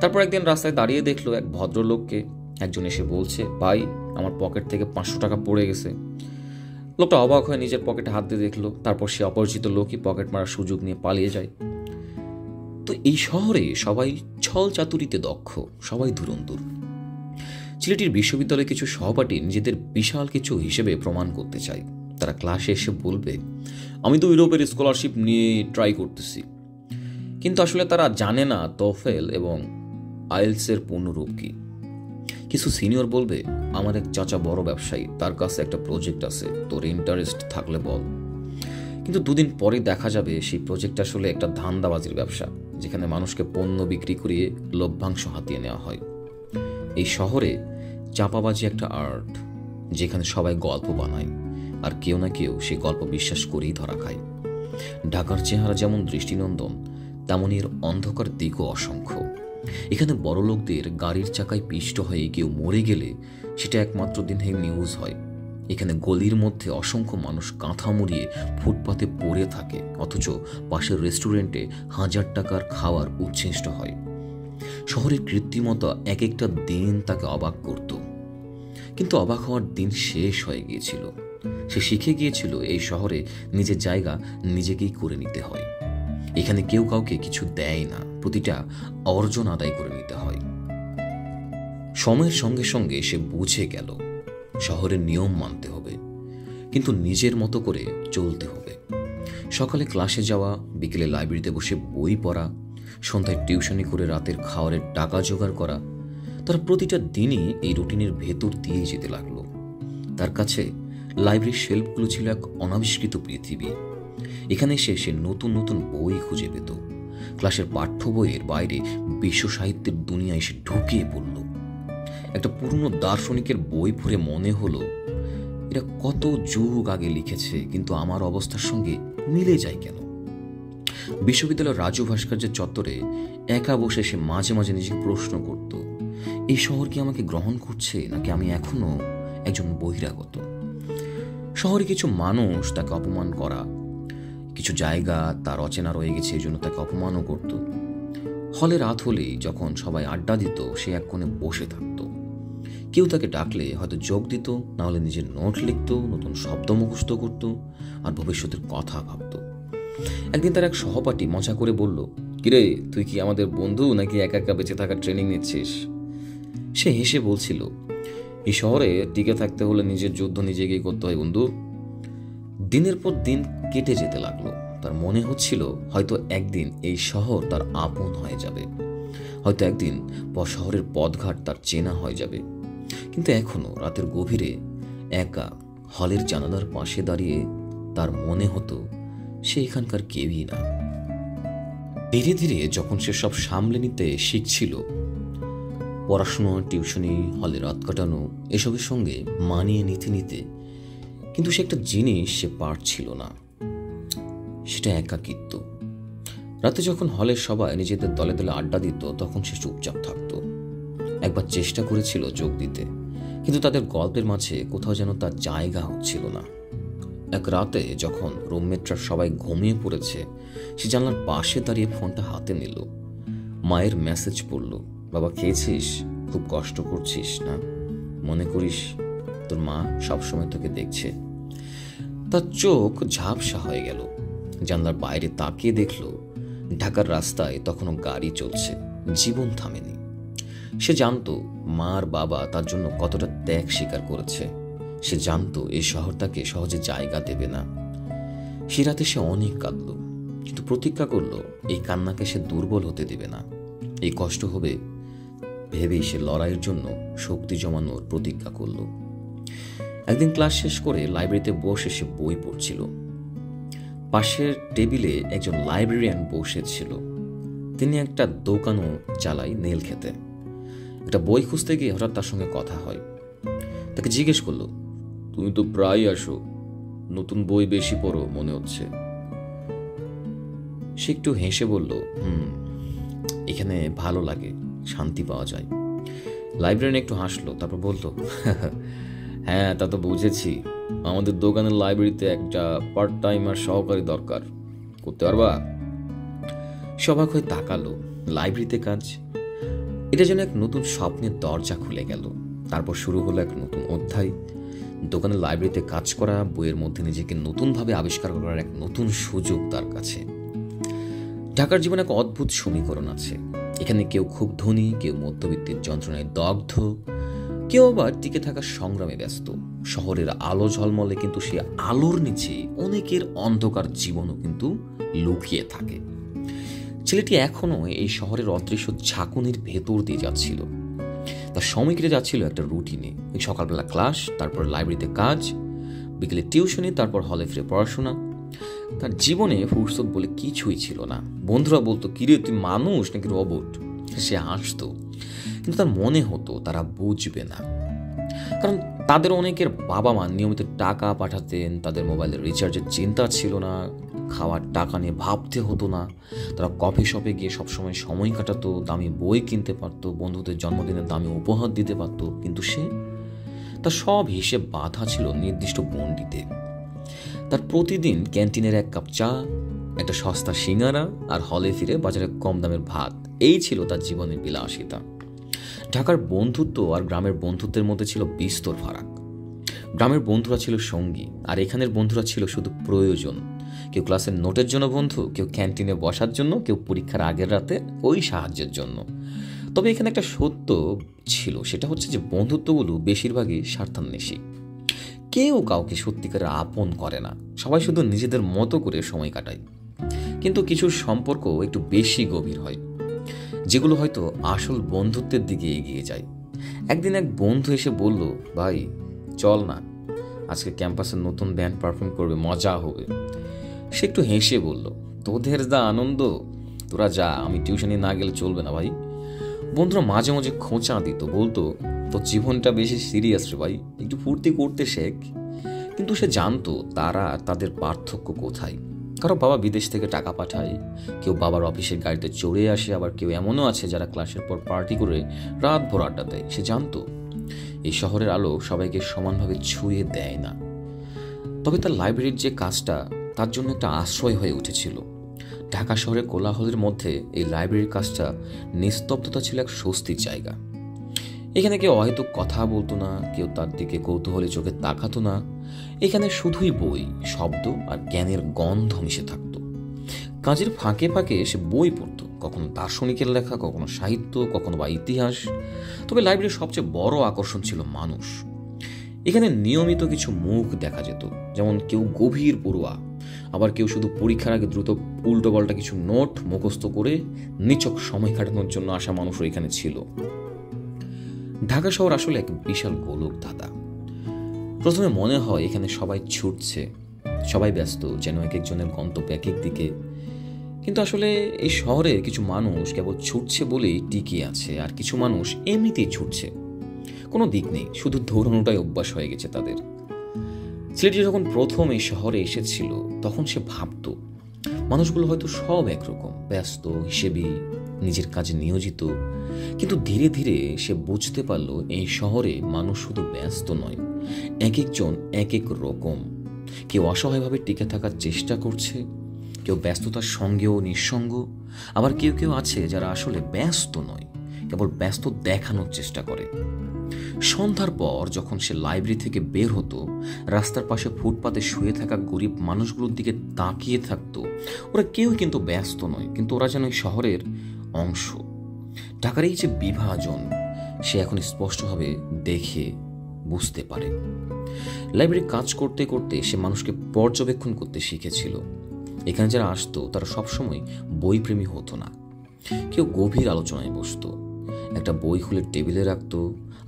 তারপর একদিন রাস্তায় দাঁড়িয়ে দেখলো এক ভদ্রলোককে। একজন এসে বলছে, ভাই আমার পকেট থেকে 500 টাকা পড়ে গেছে। লোকটা অবাক হয়ে নিজের পকেটে হাত দিয়ে দেখলো, তারপর সে অপরিচিত লোকই পকেট মারার সুযোগ নিয়ে পালিয়ে যায়। তো এই শহরে সবাই ছল চাতুরিতে দক্ষ, সবাই ধুরন্ধর। ছেলেটির বিশ্ববিদ্যালয়ে কিছু সহপাঠী নিজেদের বিশাল কিছু হিসেবে প্রমাণ করতে চায়। তারা ক্লাসে এসে বলবে, আমি তো ইউরোপের স্কলারশিপ নিয়ে ট্রাই করতেছি। কিন্তু আসলে তারা জানে না তোফেল এবং আইএলসের পূর্ণরূপ কি। কিছু সিনিয়র বলবে, আমার এক চাচা বড় ব্যবসায়ী, তার কাছে একটা প্রজেক্ট আছে, তোর ইন্টারেস্ট থাকলে বল। কিন্তু দুদিন পরে দেখা যাবে সেই প্রজেক্ট আসলে একটা ধান্দাবাজির ব্যবসা, যেখানে মানুষকে পণ্য বিক্রি করিয়ে লভ্যাংশ হাতিয়ে নেওয়া হয়। এই শহরে চাপাবাজি একটা আর্ট, যেখানে সবাই গল্প বানায় আর কেউ না কেউ সে গল্প বিশ্বাস করেই ধরা খায়। ঢাকার চেহারা যেমন দৃষ্টিনন্দন, তেমনই এর অন্ধকার দিকও অসংখ্য। এখানে বড়লোকদের গাড়ির চাকায় পিষ্ট হয়ে কেউ মরে গেলে সেটা একমাত্র দিনে নিউজ হয়। এখানে গলির মধ্যে অসংখ্য মানুষ কাঁথা মুড়িয়ে ফুটপাতে পড়ে থাকে, অথচ পাশের রেস্টুরেন্টে 1000 টাকার খাওয়ার উচ্ছিষ্ট হয়। শহরের কৃত্রিমতা এক একটা দিন তাকে অবাক করত, কিন্তু অবাক হওয়ার দিন শেষ হয়ে গিয়েছিল। সে শিখে গিয়েছিল এই শহরে নিজের জায়গা নিজেকেই করে নিতে হয়। এখানে কেউ কাউকে কিছু দেয় না, প্রতিটা অর্জন আদায় করে নিতে হয়। সময়ের সঙ্গে সঙ্গে সে বুঝে গেল শহরের নিয়ম মানতে হবে, কিন্তু নিজের মতো করে চলতে হবে। সকালে ক্লাসে যাওয়া, বিকেলে লাইব্রেরিতে বসে বই পড়া, সন্ধ্যায় টিউশনি করে রাতের খাওয়ারের টাকা জোগাড় করা, তার প্রতিটা দিনই এই রুটিনের ভেতর দিয়ে যেতে লাগলো। তার কাছে লাইব্রেরির শেলফগুলো ছিল এক অনাবিষ্কৃত পৃথিবী। এখানে সে নতুন নতুন বই খুঁজে পেত। ক্লাসের পাঠ্য বইয়ের বাইরে বিশ্ব সাহিত্যের দুনিয়ায় সে ঢুকিয়ে পড়ল। একটা পুরনো দার্শনিকের বই পড়ে মনে হলো, এরা কত যুগ আগে লিখেছে, কিন্তু আমার অবস্থার সঙ্গে মিলে যায় কেন? বিশ্ববিদ্যালয়ের রাজু ভাস্কর্যের চত্বরে একা বসে সে মাঝে মাঝে নিজেকে প্রশ্ন করত, এই শহর কি আমাকে গ্রহণ করছে, নাকি আমি এখনো একজন বহিরাগত? শহরে কিছু মানুষ তাকে অপমান করা, কিছু জায়গা তার অচেনা রয়ে গেছে, এই জন্য তাকে অপমানও করত। হলে রাত হলেই যখন সবাই আড্ডা দিত, সে এক কোণে বসে থাকত। কেউ তাকে ডাকলে হয়তো যোগ দিত, না হলে নিজের নোট লিখত, নতুন শব্দ মুখস্থ করত আর ভবিষ্যতের কথা ভাবত। একদিন তার এক সহপাঠী মজা করে বলল, কিরে, তুই কি আমাদের বন্ধু নাকি একা একা বেঁচে থাকার ট্রেনিং নিচ্ছিস? সে হেসে বলছিল, এই শহরে টিকে থাকতে হলে নিজের যুদ্ধ নিজেকেই করতে হয় বন্ধু। দিনের পর দিন কেটে যেতে লাগলো। তার মনে হচ্ছিল হয়তো একদিন এই শহর তার আপন হয়ে যাবে, হয়তো একদিন শহরের পথঘাট তার চেনা হয়ে যাবে। কিন্তু এখনো রাতের গভীরে একা হলের জানালার পাশে দাঁড়িয়ে তার মনে হতো সে এখানকার কেউই না। ধীরে ধীরে যখন সে সব সামলে নিতে শিখছিল, পড়াশুনো, টিউশনি, হলে রাত কাটানো, এসবের সঙ্গে মানিয়ে নিতে নিতে, কিন্তু সে একটা জিনিস সে পারছিল না, সেটা একাকিত্ব। রাতে যখন হলের সবাই নিজেদের দলে দলে আড্ডা দিত, তখন সে চুপচাপ থাকত। একবার চেষ্টা করেছিল যোগ দিতে, কিন্তু তাদের গল্পের মাঝে কোথাও যেন তার জায়গা হচ্ছিল না। এক রাতে যখন রুমমেটরা সবাই ঘুমিয়ে পড়েছে, সে জানলার পাশে দাঁড়িয়ে ফোনটা হাতে নিল। মায়ের মেসেজ পড়ল, বাবা খেয়েছিস? খুব কষ্ট করছিস না? মনে করিস তোর মা সবসময় তোকে দেখছে। তার চোখ ঝাপসা হয়ে গেল। জানলার বাইরে তাকিয়ে দেখল ঢাকার রাস্তায় তখনও গাড়ি চলছে, জীবন থামেনি। সে জানতো মা আর বাবা তার জন্য কতটা ত্যাগ স্বীকার করেছে। সে জানতো এই শহর তাকে সহজে জায়গা দেবে না। সে রাতে সে অনেক কাঁদল, কিন্তু প্রতিজ্ঞা করল এই কান্নাকে সে দুর্বল হতে দেবে না। এই কষ্ট হবে ভেবেই সে লড়াইয়ের জন্য শক্তি জমানোর প্রতিজ্ঞা করল। একদিন ক্লাস শেষ করে লাইব্রেরিতে বসে সে বই পড়ছিল। পাশের টেবিলে একজন লাইব্রেরিয়ান বসেছিল। তিনি একটা দোকানও চালায় নেল খেতে। একটা বই খুঁজতে গিয়ে হঠাৎ তার সঙ্গে কথা হয়। তাকে জিজ্ঞেস করলো, তুমি তো প্রায় আসো, নতুন বই বেশি পড়ো মনে হচ্ছে। সে একটু হেসে বলল, এখানে ভালো লাগে, শান্তি পাওয়া যায়। লাইব্রেরিয়ান একটু হাসলো, তারপর বলতো, হ্যাঁ তা তো বুঝেছি, আমাদের দোকানের লাইব্রেরিতে একটা পার্ট টাইমার সহকারী দরকার, করতে পারবা? সবাক হয়ে তাকালো। লাইব্রেরিতে কাজ, এটা যেন এক নতুন স্বপ্নের দরজা খুলে গেল। তারপর শুরু হলো এক নতুন অধ্যায়। দোকানের লাইব্রেরিতে কাজ করা, বইয়ের মধ্যে নিজেকে নতুনভাবে আবিষ্কার করার এক নতুন সুযোগ তার কাছে। ঢাকার জীবনে এক অদ্ভুত সমীকরণ আছে। এখানে কেউ খুব ধনী, কেউ মধ্যবিত্তের যন্ত্রণায় দগ্ধ, কেউ আবার টিকে থাকার সংগ্রামে ব্যস্ত। শহরের আলো ঝলমলে, কিন্তু সে আলোর নিচে অনেকের অন্ধকার জীবনও কিন্তু লুকিয়ে থাকে। ছেলেটি এখনো এই শহরের অদৃশ্য ঝাঁকুনির ভেতর দিয়ে যাচ্ছিল। তার সময় কেটে যাচ্ছিল একটা রুটিনে। এই সকালবেলা ক্লাস, তারপর লাইব্রেরিতে কাজ, বিকেলে টিউশনি, তারপর হলে ফিরে পড়াশোনা। তার জীবনে ফুরসত বলে কিছুই ছিল না। বন্ধুরা বলতো, কিরে তুই মানুষ নাকি রোবট? সে হাসতো, কিন্তু তার মনে হতো তারা বুঝবে না, কারণ তাদের অনেকের বাবা মা নিয়মিত টাকা পাঠাতেন, তাদের মোবাইলের রিচার্জের চিন্তা ছিল না, খাওয়ার টাকা নিয়ে ভাবতে হতো না, তারা কফি শপে গিয়ে সবসময় সময় কাটাতো, দামি বই কিনতে পারতো, বন্ধুদের জন্মদিনে দামি উপহার দিতে পারতো। কিন্তু তার সব হিসেব বাঁধা ছিল নির্দিষ্ট গণ্ডিতে। তার প্রতিদিন ক্যান্টিনের 1 কাপ চা, একটা সস্তা সিঙ্গারা আর হলে ফিরে বাজারে কম দামের ভাত, এই ছিল তার জীবনের বিলাসিতা। ঢাকার বন্ধুত্ব আর গ্রামের বন্ধুত্বের মধ্যে ছিল বিস্তর ফারাক। গ্রামের বন্ধুরা ছিল সঙ্গী, আর এখানের বন্ধুরা ছিল শুধু প্রয়োজন। কেউ ক্লাসের নোটের জন্য বন্ধু, কেউ ক্যান্টিনে বসার জন্য, কেউ পরীক্ষার আগের রাতে ওই সাহায্যের জন্য। তবে এখানে একটা সত্য ছিল, সেটা হচ্ছে যে বন্ধুত্বগুলো বেশিরভাগই স্বার্থান্বেষী। কেউ কাউকে সত্যিকারের আপন করে না, সবাই শুধু নিজেদের মতো করে সময় কাটায়। কিন্তু কিছু সম্পর্ক একটু বেশি গভীর হয়, যেগুলো হয়তো আসল বন্ধুত্বের দিকে এগিয়ে যায়। একদিন এক বন্ধু এসে বলল, ভাই চল না, আজকে ক্যাম্পাসের নতুন ব্যান্ড পারফর্ম করবে, মজা হবে। সে একটু হেসে বলল, তোদের যা আনন্দ, তোরা যা, আমি টিউশনে না গেলে চলবে না ভাই। বন্ধুরা মাঝে মাঝে খোঁচা দিত, বলতো তোর জীবনটা বেশি সিরিয়াস রে ভাই, একটু ফুর্তি করতে শেখ। কিন্তু সে জানতো তাদের পার্থক্য কোথায়। কারো বাবা বিদেশ থেকে টাকা পাঠায়, কেউ বাবার অফিসের গাড়িতে চড়ে আসে, আবার কেউ এমনও আছে যারা ক্লাসের পর পার্টি করে রাত ভর আড্ডা দেয়। সে জানতো এই শহরের আলো সবাইকে সমানভাবে ছুঁয়ে দেয় না। তবে তার লাইব্রেরির যে কাজটা তার জন্য একটা আশ্রয় হয়ে উঠেছিল। ঢাকা শহরের কোলাহলের মধ্যে এই লাইব্রেরির কাজটা নিস্তব্ধতা ছিল এক স্বস্তির জায়গা। এখানে কেউ অহেতুক কথা বলতো না, কেউ তার দিকে কৌতূহলী চোখে তাকাতো না। এখানে শুধুই বই, শব্দ আর জ্ঞানের গন্ধ মিশে থাকতো। কাজের ফাঁকে ফাঁকে সে বই পড়তো, কখনো দার্শনিকের লেখা, কখনো সাহিত্য, কখনো বা ইতিহাস। তবে লাইব্রেরির সবচেয়ে বড় আকর্ষণ ছিল মানুষ। এখানে নিয়মিত কিছু মুখ দেখা যেত, যেমন কেউ গভীর পড়ুয়া, আবার কেউ শুধু পরীক্ষার আগে দ্রুত উল্টোপাল্টা কিছু নোট মুখস্থ করে নিছক সময় কাটানোর জন্য আসা মানুষও এখানে ছিল। ঢাকা শহর আসলে এক বিশাল গোলক দাদা। প্রথমে মনে হয় এখানে সবাই ছুটছে, সবাই ব্যস্ত, যেন এক একজনের গন্তব্য এক এক দিকে। কিন্তু আসলে এই শহরে কিছু মানুষ কেবল ছুটছে বলেই টিকে আছে, আর কিছু মানুষ এমনিতেই ছুটছে, কোনো দিক নেই, শুধু দৌড়ানোটাই অভ্যাস হয়ে গেছে তাদের। ছেলেটি যখন প্রথম এই শহরে এসেছিল তখন সে ভাবত মানুষগুলো হয়তো সব একরকম, ব্যস্ত, হিসেবি, নিজের কাজে নিয়োজিত। কিন্তু ধীরে ধীরে সে বুঝতে পারল এই শহরে মানুষ শুধু ব্যস্ত নয়, এক একজন এক এক রকম। কেউ অসহায়ভাবে টিকে থাকার চেষ্টা করছে, কেউ ব্যস্ততার সঙ্গেও নিঃসঙ্গ, আবার কেউ কেউ আছে যারা আসলে ব্যস্ত নয়, কেবল ব্যস্ত দেখানোর চেষ্টা করে। সন্ধ্যার পর যখন সে লাইব্রেরি থেকে বের হতো, রাস্তার পাশে ফুটপাতে শুয়ে থাকা গরিব মানুষগুলোর দিকে তাকিয়ে থাকতো। ওরা কেউ কিন্তু ব্যস্ত নয়, কিন্তু ওরা যেন এই শহরের অংশ। ঢাকার এই যে বিভাজন, সে এখন স্পষ্টভাবে দেখে বুঝতে পারে। লাইব্রেরি কাজ করতে করতে সে মানুষকে পর্যবেক্ষণ করতে শিখেছিল। এখানে যারা আসতো তারা সবসময় বইপ্রেমী হতো না, কেউ গভীর আলোচনায় বসতো, একটা বই খুলে টেবিলে রাখতো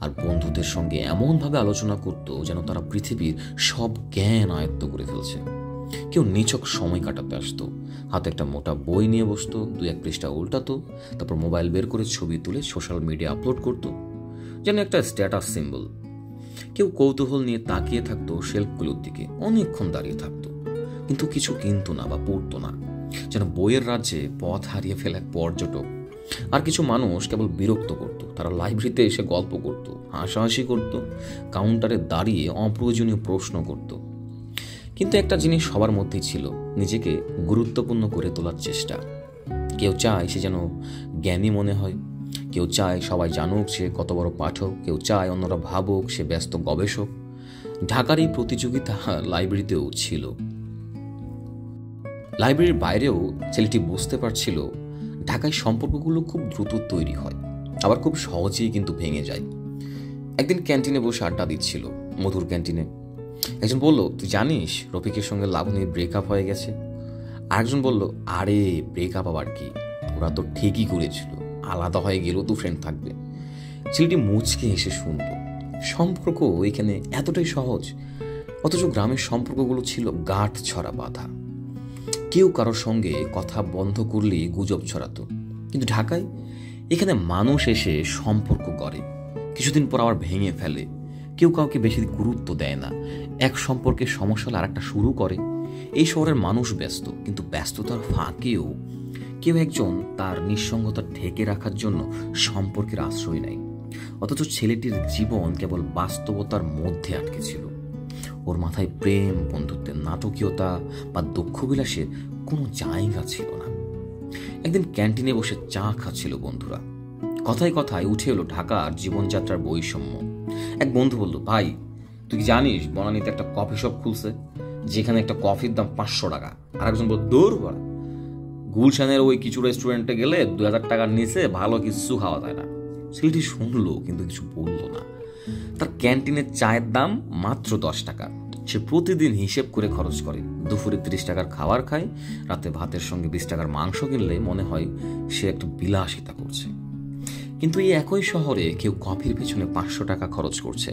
আর বন্ধুদের সঙ্গে এমনভাবে আলোচনা করতো যেন তারা পৃথিবীর সব জ্ঞান আয়ত্ত করে ফেলছে। কেউ নিছক সময় কাটাতে আসতো, হাতে একটা মোটা বই নিয়ে বসতো, 2-1 পৃষ্ঠা উল্টাতো, তারপর মোবাইল বের করে ছবি তুলে সোশ্যাল মিডিয়া আপলোড করতো, যেন একটা স্ট্যাটাস সিম্বল। কেউ কৌতূহল নিয়ে তাকিয়ে থাকতো শেলফগুলোর দিকে, অনেকক্ষণ দাঁড়িয়ে থাকতো, কিন্তু কিছু কিনতো না বা পড়তো না, যেন বইয়ের রাজ্যে পথ হারিয়ে ফেলা এক পর্যটক। আর কিছু মানুষ কেবল বিরক্ত করত, তারা লাইব্রেরিতে এসে গল্প করত, হাসাহাসি করত, কাউন্টারে দাঁড়িয়ে অপ্রয়োজনীয় প্রশ্ন করত। কিন্তু একটা জিনিস সবার মধ্যেই ছিল, নিজেকে গুরুত্বপূর্ণ করে তোলার চেষ্টা। কেউ চায় সে যেন জ্ঞানী মনে হয়, কেউ চায় সবাই জানুক সে কত বড় পাঠক, কেউ চায় অন্যরা ভাবুক সে ব্যস্ত গবেষক। ঢাকার এই প্রতিযোগিতা লাইব্রেরিতেও ছিল। লাইব্রেরির বাইরেও ছেলেটি বুঝতে পারছিল ঢাকায় সম্পর্কগুলো খুব দ্রুত তৈরি হয়, আবার খুব সহজেই কিন্তু ভেঙে যায়। একদিন ক্যান্টিনে বসে আড্ডা দিচ্ছিল, মধুর ক্যান্টিনে। একজন বলল, তুই জানিস রফিকের সঙ্গে লাবণীর ব্রেকআপ হয়ে গেছে? আরেকজন বলল, আরে ব্রেকআপ আবার কি, ওরা তো ঠিকই করেছিল, আলাদা হয়ে গেলেও তো ফ্রেন্ড থাকবে। ছেলেটি মুচকে হেসে শুনল। সম্পর্ক এখানে এতটাই সহজ, অথচ গ্রামের সম্পর্কগুলো ছিল গাঁট ছড়া বাঁধা। কেউ কারোর সঙ্গে কথা বন্ধ করলেই গুজব ছড়াতো। কিন্তু ঢাকায় এখানে মানুষ এসে সম্পর্ক গড়ে, কিছুদিন পর আবার ভেঙে ফেলে, কেউ কাউকে বেশি গুরুত্ব দেয় না, এক সম্পর্কে সমস্যা হলে আরেকটা শুরু করে। এই শহরের মানুষ ব্যস্ত, কিন্তু ব্যস্ততার ফাঁকেও কেউ একজন তার নিঃসঙ্গতা ঢেকে রাখার জন্য সম্পর্কের আশ্রয় নেয়। অথচ ছেলেটির জীবন কেবল বাস্তবতার মধ্যে আটকে ছিল। ওর মাথায় প্রেম, বন্ধুত্বের নাটকীয়তা বা দুঃখবিলাসের কোনো জায়গা ছিল না। একদিন ক্যান্টিনে বসে চা খাচ্ছিল বন্ধুরা। কথায় কথায় উঠে এলো ঢাকার জীবনযাত্রার বৈষম্য। এক বন্ধু বলল, ভাই তুই কি জানিস বনানীতে একটা কফি শপ খুলছে, যেখানে একটা কফির দাম 500 টাকা। আর একজন বলল, দৌড় বড়া, গুলশানের ওই কিছু রেস্টুরেন্টে গেলে 2000 টাকার নিচে ভালো কিছু খাওয়া যায় না। ছেলেটি শুনলো কিন্তু কিছু বলল না। তার ক্যান্টিনের চায়ের দাম মাত্র 10 টাকা। সে প্রতিদিন হিসেব করে খরচ করে। দুপুরে 30 টাকার খাবার খায়, রাতে ভাতের সঙ্গে 20 টাকার মাংস কিনলে মনে হয় সে একটা বিলাসিতা করছে। কিন্তু এই একই শহরে কেউ কফির পেছনে 500 টাকা খরচ করছে।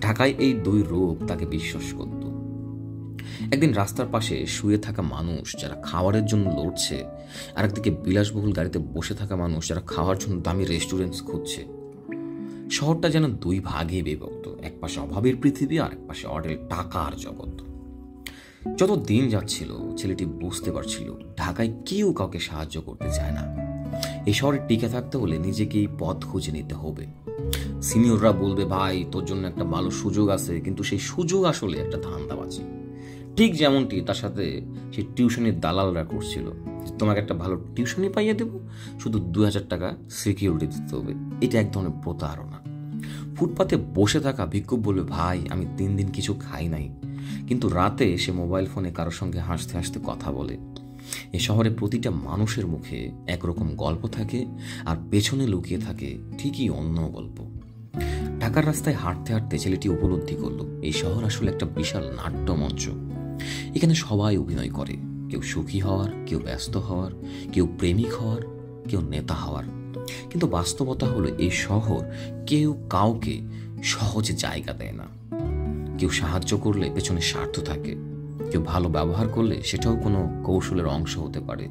ঢাকায় এই দুই রূপ তাকে বিশ্বাস করত। একদিন রাস্তার পাশে শুয়ে থাকা মানুষ যারা খাবারের জন্য লড়ছে, আর একদিকে বিলাসবহুল গাড়িতে বসে থাকা মানুষ যারা খাওয়ার জন্য দামি রেস্টুরেন্ট খুঁজছে। শহরটা যেন দুই ভাগে বিভক্ত, এক পাশে অভাবের পৃথিবী আর এক পাশে অঢেল টাকার জগৎ। যত দিন যাচ্ছিল ছেলেটি বুঝতে পারছিল ঢাকায় কেউ কাউকে সাহায্য করতে চায় না। এই শহরে টিকে থাকতে হলে নিজেকেই পথ খুঁজে নিতে হবে। সিনিয়ররা বলবে, ভাই তোর জন্য একটা ভালো সুযোগ আছে, কিন্তু সেই সুযোগ আসলে একটা ধান্দাবাজি। ঠিক যেমনটি তার সাথে সেই টিউশনির দালালরা করছিল, তোমাকে একটা ভালো টিউশনি পাইয়ে দেব, শুধু 2000 টাকা সিকিউরিটি দিতে হবে। এটা এক ধরনের প্রতারণা। ফুটপাতে বসে থাকা ভিক্ষুক বলবে, ভাই আমি 3 দিন কিছু খাই নাই, কিন্তু রাতে সে মোবাইল ফোনে কারোর সঙ্গে হাসতে হাসতে কথা বলে। এ শহরে প্রতিটা মানুষের মুখে একরকম গল্প থাকে, আর পেছনে লুকিয়ে থাকে ঠিকই অন্য গল্প। ঢাকার রাস্তায় হাঁটতে হাঁটতে ছেলেটি উপলব্ধি করলো এই শহর আসলে একটা বিশাল নাট্যমঞ্চ। এখানে সবাই অভিনয় করে, কেউ সুখী হওয়ার, কেউ ব্যস্ত হওয়ার, কেউ প্রেমিক হওয়ার, কেউ নেতা হওয়ার। কিন্তু বাস্তবতা হলো এই শহর কেউ কাউকে সহজে জায়গা দেয় না। কেউ সাহায্য করলে পেছনে স্বার্থ থাকে, কেউ ভালো ব্যবহার করলে সেটাও কোনো কৌশলের অংশ হতে পারে।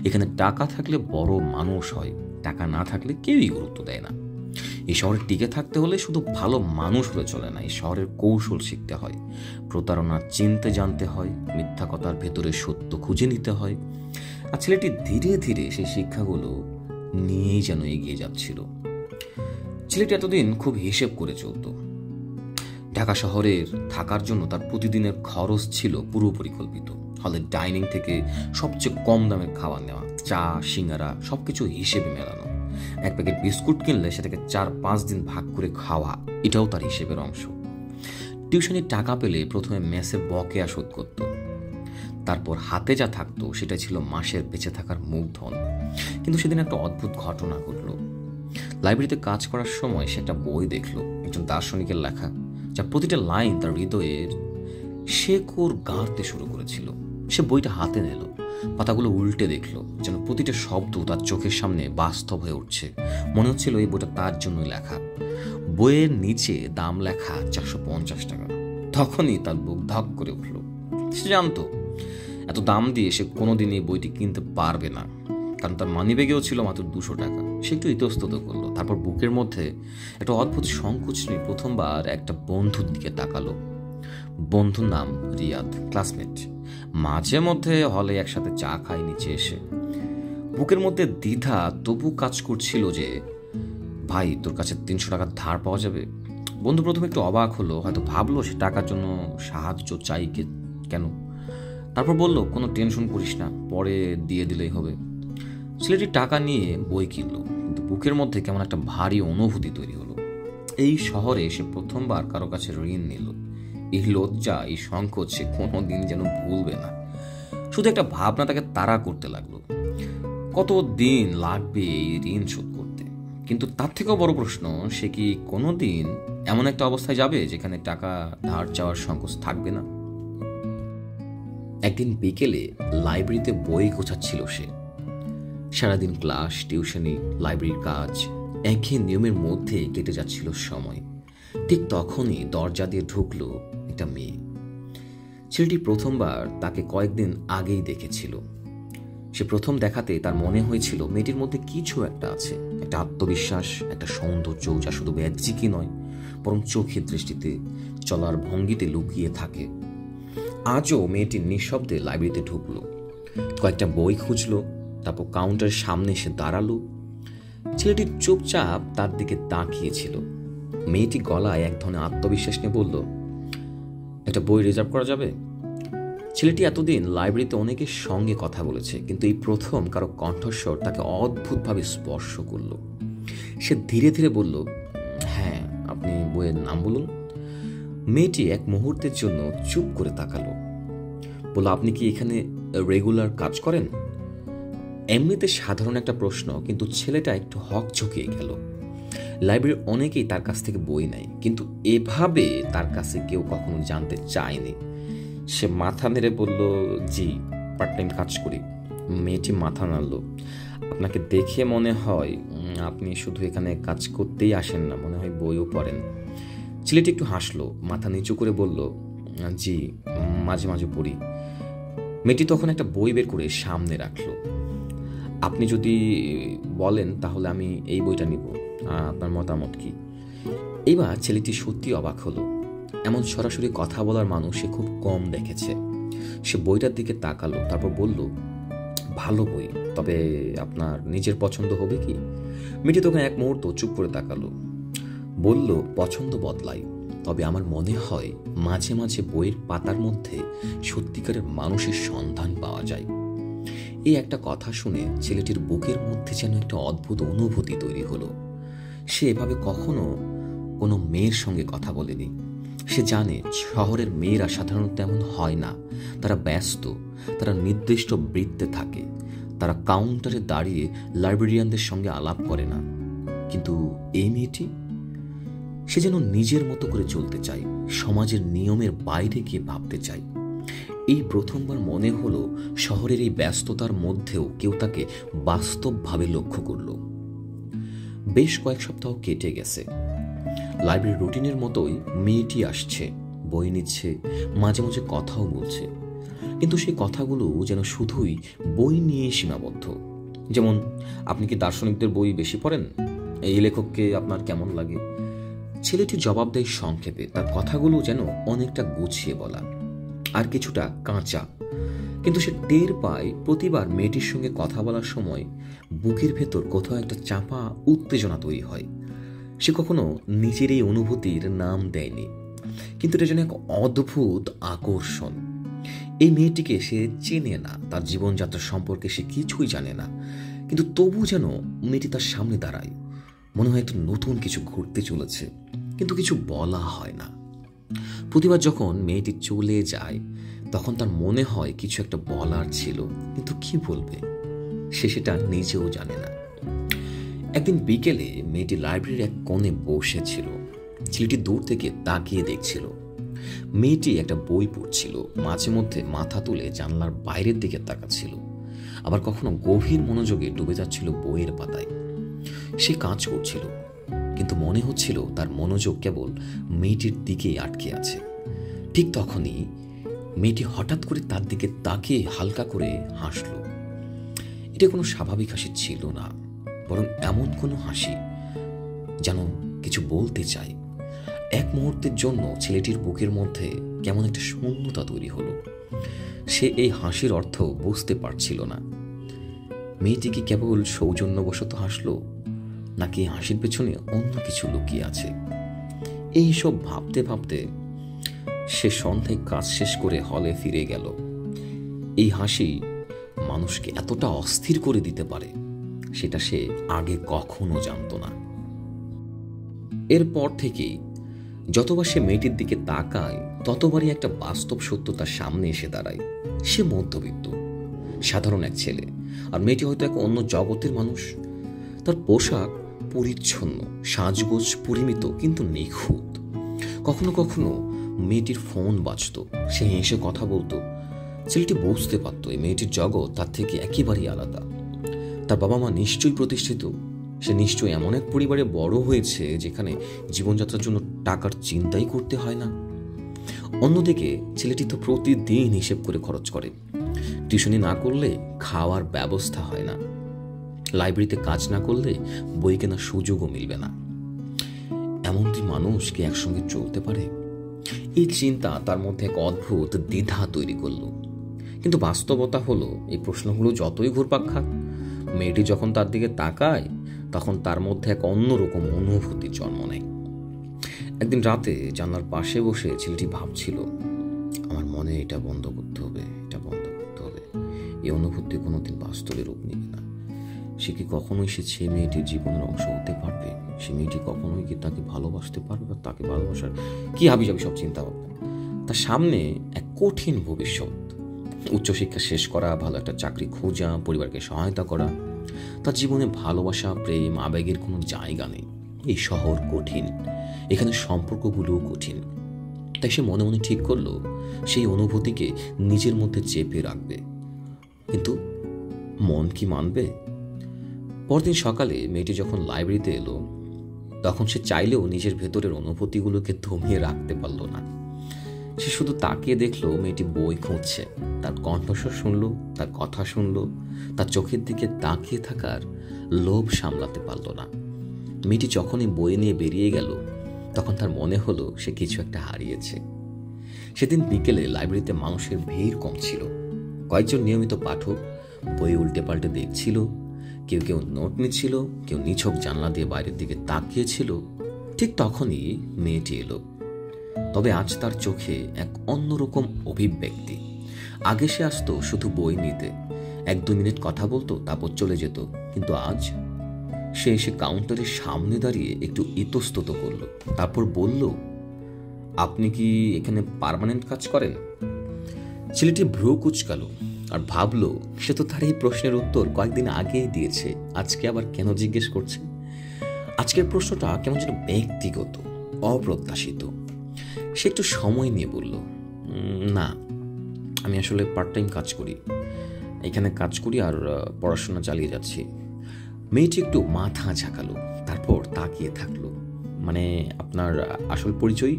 এখানে টাকা থাকলে বড় মানুষ হয়, টাকা না থাকলে কেউই গুরুত্ব দেয় না। এই শহরে টিকে থাকতে হলে শুধু ভালো মানুষ হলে চলে না, এই শহরের কৌশল শিখতে হয়, প্রতারণা চিনতে জানতে হয়, মিথ্যা কথার ভেতরে সত্য খুঁজে নিতে হয়। আর ছেলেটি ধীরে ধীরে সেই শিক্ষাগুলো নিয়েই যেন এগিয়ে যাচ্ছিল। ছেলেটি এতদিন খুব হিসেব করে চলত। ঢাকা শহরের থাকার জন্য তার প্রতিদিনের খরচ ছিল পুরো পরিকল্পিত। হলে ডাইনিং থেকে সবচেয়ে কম দামের খাবার নেওয়া, চা, সিঙ্গারা সবকিছু হিসেবে মেলানো। এক প্যাকেট বিস্কুট কিনলে সেটাকে 4-5 দিন ভাগ করে খাওয়া, এটাও তার হিসেবের অংশ। টিউশনির টাকা পেলে প্রথমে মেসের বকেয়া শোধ করত, তারপর হাতে যা থাকতো সেটা ছিল মাসের বেঁচে থাকার মূলধন। কিন্তু সেদিন একটা অদ্ভুত ঘটনা ঘটল। লাইব্রেরিতে কাজ করার সময় সে একটা বই দেখলো, একজন দার্শনিকের লেখা, যা প্রতিটা লাইন তার হৃদয়ের শেকড় গাঁড়তে শুরু করেছিল। সে বইটা হাতে নিল, পাতাগুলো উল্টে দেখলো, যেন প্রতিটা শব্দ তার চোখের সামনে বাস্তব হয়ে উঠছে। মনে হচ্ছিল এই বইটা তার জন্যই লেখা। বইয়ের নিচে দাম লেখা 450 টাকা। তখনই তার বুক ধক করে উঠল। সে জানতো এত দাম দিয়ে সে কোনোদিন এই বইটি কিনতে পারবে না, কারণ তার মানিব্যাগেও ছিল মাত্র 200 টাকা। সে একটু ইতস্তত করলো, তারপর বুকের মধ্যে একটা অদ্ভুত সংকোচ নিয়ে প্রথমবার একটা বন্ধুর দিকে তাকালো। বন্ধুর নাম রিয়াদ, ক্লাসমেট। মাঝে মধ্যে হলে একসাথে চা খাই নিচে এসে। বুকের মধ্যে দ্বিধা তবু কাজ করছিল যে, ভাই তোর কাছে 300 টাকা ধার পাওয়া যাবে? বন্ধু প্রথমে একটু অবাক হলো, হয়তো ভাবলো সে টাকার জন্য সাহায্য চাই কেন। তারপর বলল, কোনো টেনশন করিস না, পরে দিয়ে দিলেই হবে। ছেলেটি টাকা নিয়ে বই কিনলো, কিন্তু বুকের মধ্যে কেমন একটা ভারী অনুভূতি তৈরি হলো। এই শহরে সে প্রথমবার কারো কাছে ঋণ নিল। এই লজ্জা, এই সংকোচ সে কোনোদিন যেন ভুলবে না। শুধু একটা ভাবনা তাকে তাড়া করতে লাগলো, কত দিন লাগবে এই ঋণ শোধ করতে। কিন্তু তার থেকেও বড় প্রশ্ন, সে কি কোনোদিন এমন একটা অবস্থায় যাবে যেখানে টাকা ধার চাওয়ার সংকোচ থাকবে না। একদিন বিকেলে লাইব্রেরিতে বই গোছাচ্ছিল সে। সারাদিন ক্লাস, টিউশনি, লাইব্রেরির কাজ, একঘেয়ে নিয়মের মধ্যে কেটে যাচ্ছিল সময়। ঠিক তখনই দরজা দিয়ে ঢুকলো একটা মেয়ে। ছেলেটি প্রথমবার তাকে কয়েকদিন আগেই দেখেছিল। সে প্রথম দেখাতে তার মনে হয়েছিল মেয়েটির মধ্যে কিছু একটা আছে, একটা আত্মবিশ্বাস, একটা সৌন্দর্য যা শুধু ব্যাহ্যিকই নয়, বরং চোখের দৃষ্টিতে, চলার ভঙ্গিতে লুকিয়ে থাকে। আজও মেয়েটি নিঃশব্দে লাইব্রেরিতে ঢুকলো, কয়েকটা বই খুঁজলো, তারপর কাউন্টারের সামনে এসে দাঁড়ালো। ছেলেটি চুপচাপ তার দিকে তাকিয়েছিল। মেয়েটি গলায় এক ধরনের আত্মবিশ্বাস নিয়ে বলল, একটা বই রিজার্ভ করা যাবে? ছেলেটি এতদিন লাইব্রেরিতে অনেকের সঙ্গে কথা বলেছে, কিন্তু এই প্রথম কারো কণ্ঠস্বর তাকে অদ্ভুতভাবে স্পর্শ করল। সে ধীরে ধীরে বলল, হ্যাঁ, আপনি বইয়ের নাম বলুন। মেয়েটি এক মুহূর্তের জন্য চুপ করে তাকালো, বলল, আপনি কি এখানে রেগুলার কাজ করেন? এমনিতে সাধারণ একটা প্রশ্ন, কিন্তু ছেলেটা একটু হকচকিয়ে গেল। লাইব্রেরির অনেকেই তার কাছ থেকে বই নেয়, কিন্তু এভাবে তার কাছে কেউ কখনো জানতে চায়নি। সে মাথা নেড়ে বলল, জি, পার্ট টাইম কাজ করি। মেয়েটি মাথা নাড়ল। আপনাকে দেখে মনে হয় আপনি শুধু এখানে কাজ করতেই আসেন না, মনে হয় বইও পড়েন। ছেলেটি একটু হাসলো, মাথা নিচু করে বলল, জি, মাঝে মাঝে পড়ি। মেয়েটি তখন একটা বই বের করে সামনে রাখলো। আপনি যদি বলেন তাহলে আমি এই বইটা নিব, আপনার মতামত কি? এবার ছেলেটি সত্যি অবাক হলো। এমন সরাসরি কথা বলার মানুষ সে খুব কম দেখেছে। সে বইটার দিকে তাকালো, তারপর বলল, ভালো বই, তবে আপনার নিজের পছন্দ হবে কি? মেয়েটি তখন এক মুহূর্ত চুপ করে তাকালো, বলল, পছন্দ বদলাই, তবে আমার মনে হয় মাঝে মাঝে বইয়ের পাতার মধ্যে সত্যিকারের মানুষের সন্ধান পাওয়া যায়। এই একটা কথা শুনে ছেলেটির বুকের মধ্যে যেন একটা অদ্ভুত অনুভূতি তৈরি হলো। সে এভাবে কখনো কোনো মেয়ের সঙ্গে কথা বলেনি। সে জানে শহরের মেয়েরা সাধারণত এমন হয় না। তারা ব্যস্ত, তারা নির্দিষ্ট বৃত্তে থাকে, তারা কাউন্টারে দাঁড়িয়ে লাইব্রেরিয়ানদের সঙ্গে আলাপ করে না। কিন্তু এই মেয়েটি, সে যেন নিজের মতো করে চলতে চায়, সমাজের নিয়মের বাইরে গিয়ে ভাবতে চায়। এই প্রথমবার মনে হলো শহরের এই ব্যস্ততার মধ্যেও কেউ তাকে বাস্তবভাবে লক্ষ্য করল। বেশ কয়েক সপ্তাহ কেটে গেছে। লাইব্রেরির রুটিনের মতোই মেয়েটি আসছে, বই নিচ্ছে, মাঝে মাঝে কথাও বলছে, কিন্তু সেই কথাগুলো যেন শুধুই বই নিয়ে সীমাবদ্ধ। যেমন, আপনি কি দার্শনিকদের বই বেশি পড়েন? এই লেখককে আপনার কেমন লাগে? ছেলেটি জবাব দেয় সংক্ষেপে, তার কথাগুলো যেন অনেকটা গুছিয়ে বলা আর কিছুটা কাঁচা। কিন্তু সে টের পায় প্রতিবার মেয়েটির সঙ্গে কথা বলার সময় বুকের ভেতর কোথাও একটা চাপা উত্তেজনা তৈরি হয়। সে কখনো নিজের এই অনুভূতির নাম দেয়নি, কিন্তু এটা যেন এক অদ্ভুত আকর্ষণ। এই মেয়েটিকে সে চেনে না, তার জীবনযাত্রা সম্পর্কে সে কিছুই জানে না, কিন্তু তবু যেন মেয়েটি তার সামনে দাঁড়ায়। মনে হয় একটা নতুন কিছু ঘটতে চলেছে, কিন্তু কিছু বলা হয় না। প্রতিবার যখন মেয়েটি চলে যায়, তখন তার মনে হয় কিছু একটা বলার ছিল, কিন্তু কি বলবে সে সেটা নিজেও জানে না। একদিন বিকেলে মেয়েটি লাইব্রেরির এক কোণে বসেছিল। ছেলেটি দূর থেকে তাকিয়ে দেখছিল। মেয়েটি একটা বই পড়ছিল, মাঝে মধ্যে মাথা তুলে জানলার বাইরের দিকে তাকাচ্ছিল, আবার কখনো গভীর মনোযোগে ডুবে যাচ্ছিল বইয়ের পাতায়। সে কাজ করছিল, কিন্তু মনে হচ্ছিল তার মনোযোগ কেবল মেয়েটির দিকেই আটকে আছে। ঠিক তখনই মেয়েটি হঠাৎ করে তার দিকে তাকিয়ে হালকা করে হাসল। এটা কোনো স্বাভাবিক হাসি ছিল না, বরং এমন কোনো হাসি যেন কিছু বলতে চায়। এক মুহূর্তের জন্য ছেলেটির বুকের মধ্যে কেমন একটা শূন্যতা তৈরি হলো। সে এই হাসির অর্থ বুঝতে পারছিল না। মেয়েটি কি কেবল সৌজন্যবশত হাসলো, নাকি হাসির পেছনে অন্য কিছু লুকিয়ে আছে? এই সব ভাবতে ভাবতে সে সন্ধ্যায় কাজ শেষ করে হলে ফিরে গেল। এই হাসি মানুষকে এতটা অস্থির করে দিতে পারে, সেটা সে আগে কখনো জানত না। এরপর থেকেই যতবার সে মেয়েটির দিকে তাকায়, ততবারই একটা বাস্তব সত্য তার সামনে এসে দাঁড়ায়। সে মধ্যবিত্ত, সাধারণ এক ছেলে, আর মেয়েটি হয়তো এক অন্য জগতের মানুষ। তার পোশাক পরিচ্ছন্ন, সাজগোজ পরিমিত, কিন্তু নিখুঁত। কখনো কখনো মেয়েটির ফোন বাজতো, সে হেসে কথা বলতো। ছেলেটি বুঝতে পারত এই মেয়েটির জগৎ তার থেকে একেবারেই আলাদা। তার বাবা মা নিশ্চয়ই প্রতিষ্ঠিত, সে নিশ্চয়ই এমন এক পরিবারে বড় হয়েছে যেখানে জীবনযাত্রার জন্য টাকার চিন্তাই করতে হয় না। অন্যদিকে ছেলেটি তো প্রতিদিন হিসেব করে খরচ করে। টিউশনি না করলে খাওয়ার ব্যবস্থা হয় না, লাইব্রেরিতে কাজ না করলে বই কেনার সুযোগও মিলবে না। এমন দুই মানুষ কি একসঙ্গে চলতে পারে? এই চিন্তা তার মধ্যে এক অদ্ভুত দ্বিধা তৈরি করল। কিন্তু বাস্তবতা হলো, এই প্রশ্নগুলো যতই ঘুরপাক খাক, মেয়েটি যখন তার দিকে তাকায় তখন তার মধ্যে এক অন্যরকম অনুভূতি জন্ম নেয়। একদিন রাতে জানলার পাশে বসে ছেলেটি ভাবছিল, আমার মনে এটা বন্ধ করতে হবে, এটা বন্ধ করতে হবে। এই অনুভূতি কোনোদিন বাস্তবে রূপ নেবে না। সে কি কখনোই সে মেয়েটির জীবনের অংশ হতে পারবে? সে মেয়েটি কখনোই কি তাকে ভালোবাসতে পারবে বা তাকে ভালোবাসার কি হাবিজাবি সব চিন্তা ভাবনা। তার সামনে এক কঠিন ভবিষ্যৎ, উচ্চশিক্ষা শেষ করা, ভালো একটা চাকরি খোঁজা, পরিবারকে সহায়তা করা। তার জীবনে ভালোবাসা, প্রেম, আবেগের কোনো জায়গা নেই। এই শহর কঠিন, এখানে সম্পর্কগুলোও কঠিন। তাই সে মনে মনে ঠিক করলো সেই অনুভূতিকে নিজের মধ্যে চেপে রাখবে। কিন্তু মন কি মানবে? পরদিন সকালে মেয়েটি যখন লাইব্রেরিতে এলো, তখন সে চাইলেও নিজের ভেতরের অনুভূতিগুলোকে দমিয়ে রাখতে পারল না। সে শুধু তাকিয়ে দেখলো মেয়েটি বই খুঁজছে। তার কণ্ঠস্বর শুনলো, তার কথা শুনলো, তার চোখের দিকে তাকিয়ে থাকার লোভ সামলাতে পারল না। মেয়েটি যখনই বই নিয়ে বেরিয়ে গেল, তখন তার মনে হলো সে কিছু একটা হারিয়েছে। সেদিন বিকেলে লাইব্রেরিতে মানুষের ভিড় কম ছিল। কয়েকজন নিয়মিত পাঠক বই উল্টে পাল্টে দেখছিল, কেউ কেউ নোট নিচ্ছিল, কেউ নিছক জানলা দিয়ে বাইরের দিকে তাকিয়েছিল। ঠিক তখনই মেয়েটি এলো। তবে আজ তার চোখে এক অন্যরকম অভিব্যক্তি। আগে সে আসতো শুধু বই নিতে, 1-2 মিনিট কথা বলতো, তারপর চলে যেত। কিন্তু আজ সে এসে কাউন্টারের সামনে দাঁড়িয়ে একটু ইতস্তত করল, তারপর বলল, আপনি কি এখানে পার্মানেন্ট কাজ করেন? ছেলেটি ভ্রু কুঁচকালো আর ভাবলো, সে তো তার এই প্রশ্নের উত্তর কয়েকদিন আগেই দিয়েছে, আজকে আবার কেন জিজ্ঞেস করছে? আজকের প্রশ্নটা কেমন যেন ব্যক্তিগত, অপ্রত্যাশিত। সে একটু সময় নিয়ে বলল, না, আমি আসলে পার্ট টাইম কাজ করি, এখানে কাজ করি আর পড়াশোনা চালিয়ে যাচ্ছি। মেয়েটি একটু মাথা ঝাঁকালো, তারপর তাকিয়ে থাকলো। মানে আপনার আসল পরিচয়?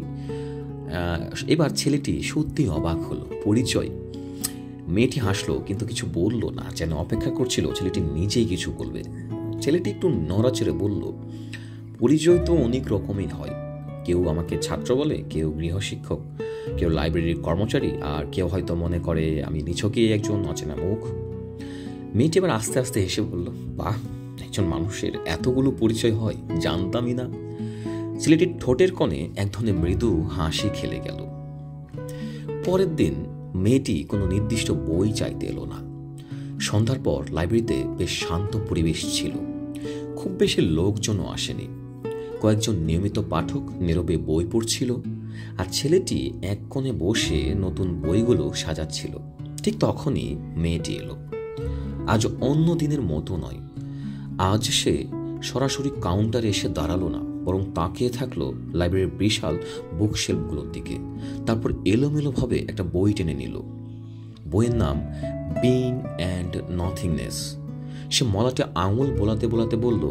এবার ছেলেটি সত্যি অবাক হলো। পরিচয়? মেয়েটি হাসলো, কিন্তু কিছু বলল না, যেন অপেক্ষা করছিল ছেলেটি নিজেই কিছু বলবে। ছেলেটি একটু নড়াচড়ে বলল, পরিচয় তো অনেক রকমের হয়। কেউ আমাকে ছাত্র বলে, কেউ গৃহশিক্ষক, কেউ লাইব্রেরির কর্মচারী, আর কেউ হয়তো মনে করে আমি নিছকই একজন অচেনা মুখ। মেয়েটি এবার আস্তে আস্তে হেসে বলল, বাহ, একজন মানুষের এতগুলো পরিচয় হয়, জানতামই না। ছেলেটির ঠোঁটের কোণে এক ধরনের মৃদু হাসি খেলে গেল। পরের দিন মেয়েটি কোনো নির্দিষ্ট বই চাইতে এলো না। সন্ধ্যার পর লাইব্রেরিতে বেশ শান্ত পরিবেশ ছিল, খুব বেশি লোকজনও আসেনি। কয়েকজন নিয়মিত পাঠক নীরবে বই পড়ছিল, আর ছেলেটি এক কোণে বসে নতুন বইগুলো সাজাচ্ছিল। ঠিক তখনই মেয়েটি এলো। আজ অন্য দিনের মতো নয়। আজ সে সরাসরি কাউন্টারে এসে দাঁড়ালো না, বরং তাকিয়ে থাকলো লাইব্রেরির বিশাল বুকশেলফগুলোর দিকে। তারপর এলোমেলোভাবে একটা বই টেনে নিল। বইয়ের নাম বিং অ্যান্ড নথিংনেস। সে মলাটে আঙুল বোলাতে বোলাতে বলল,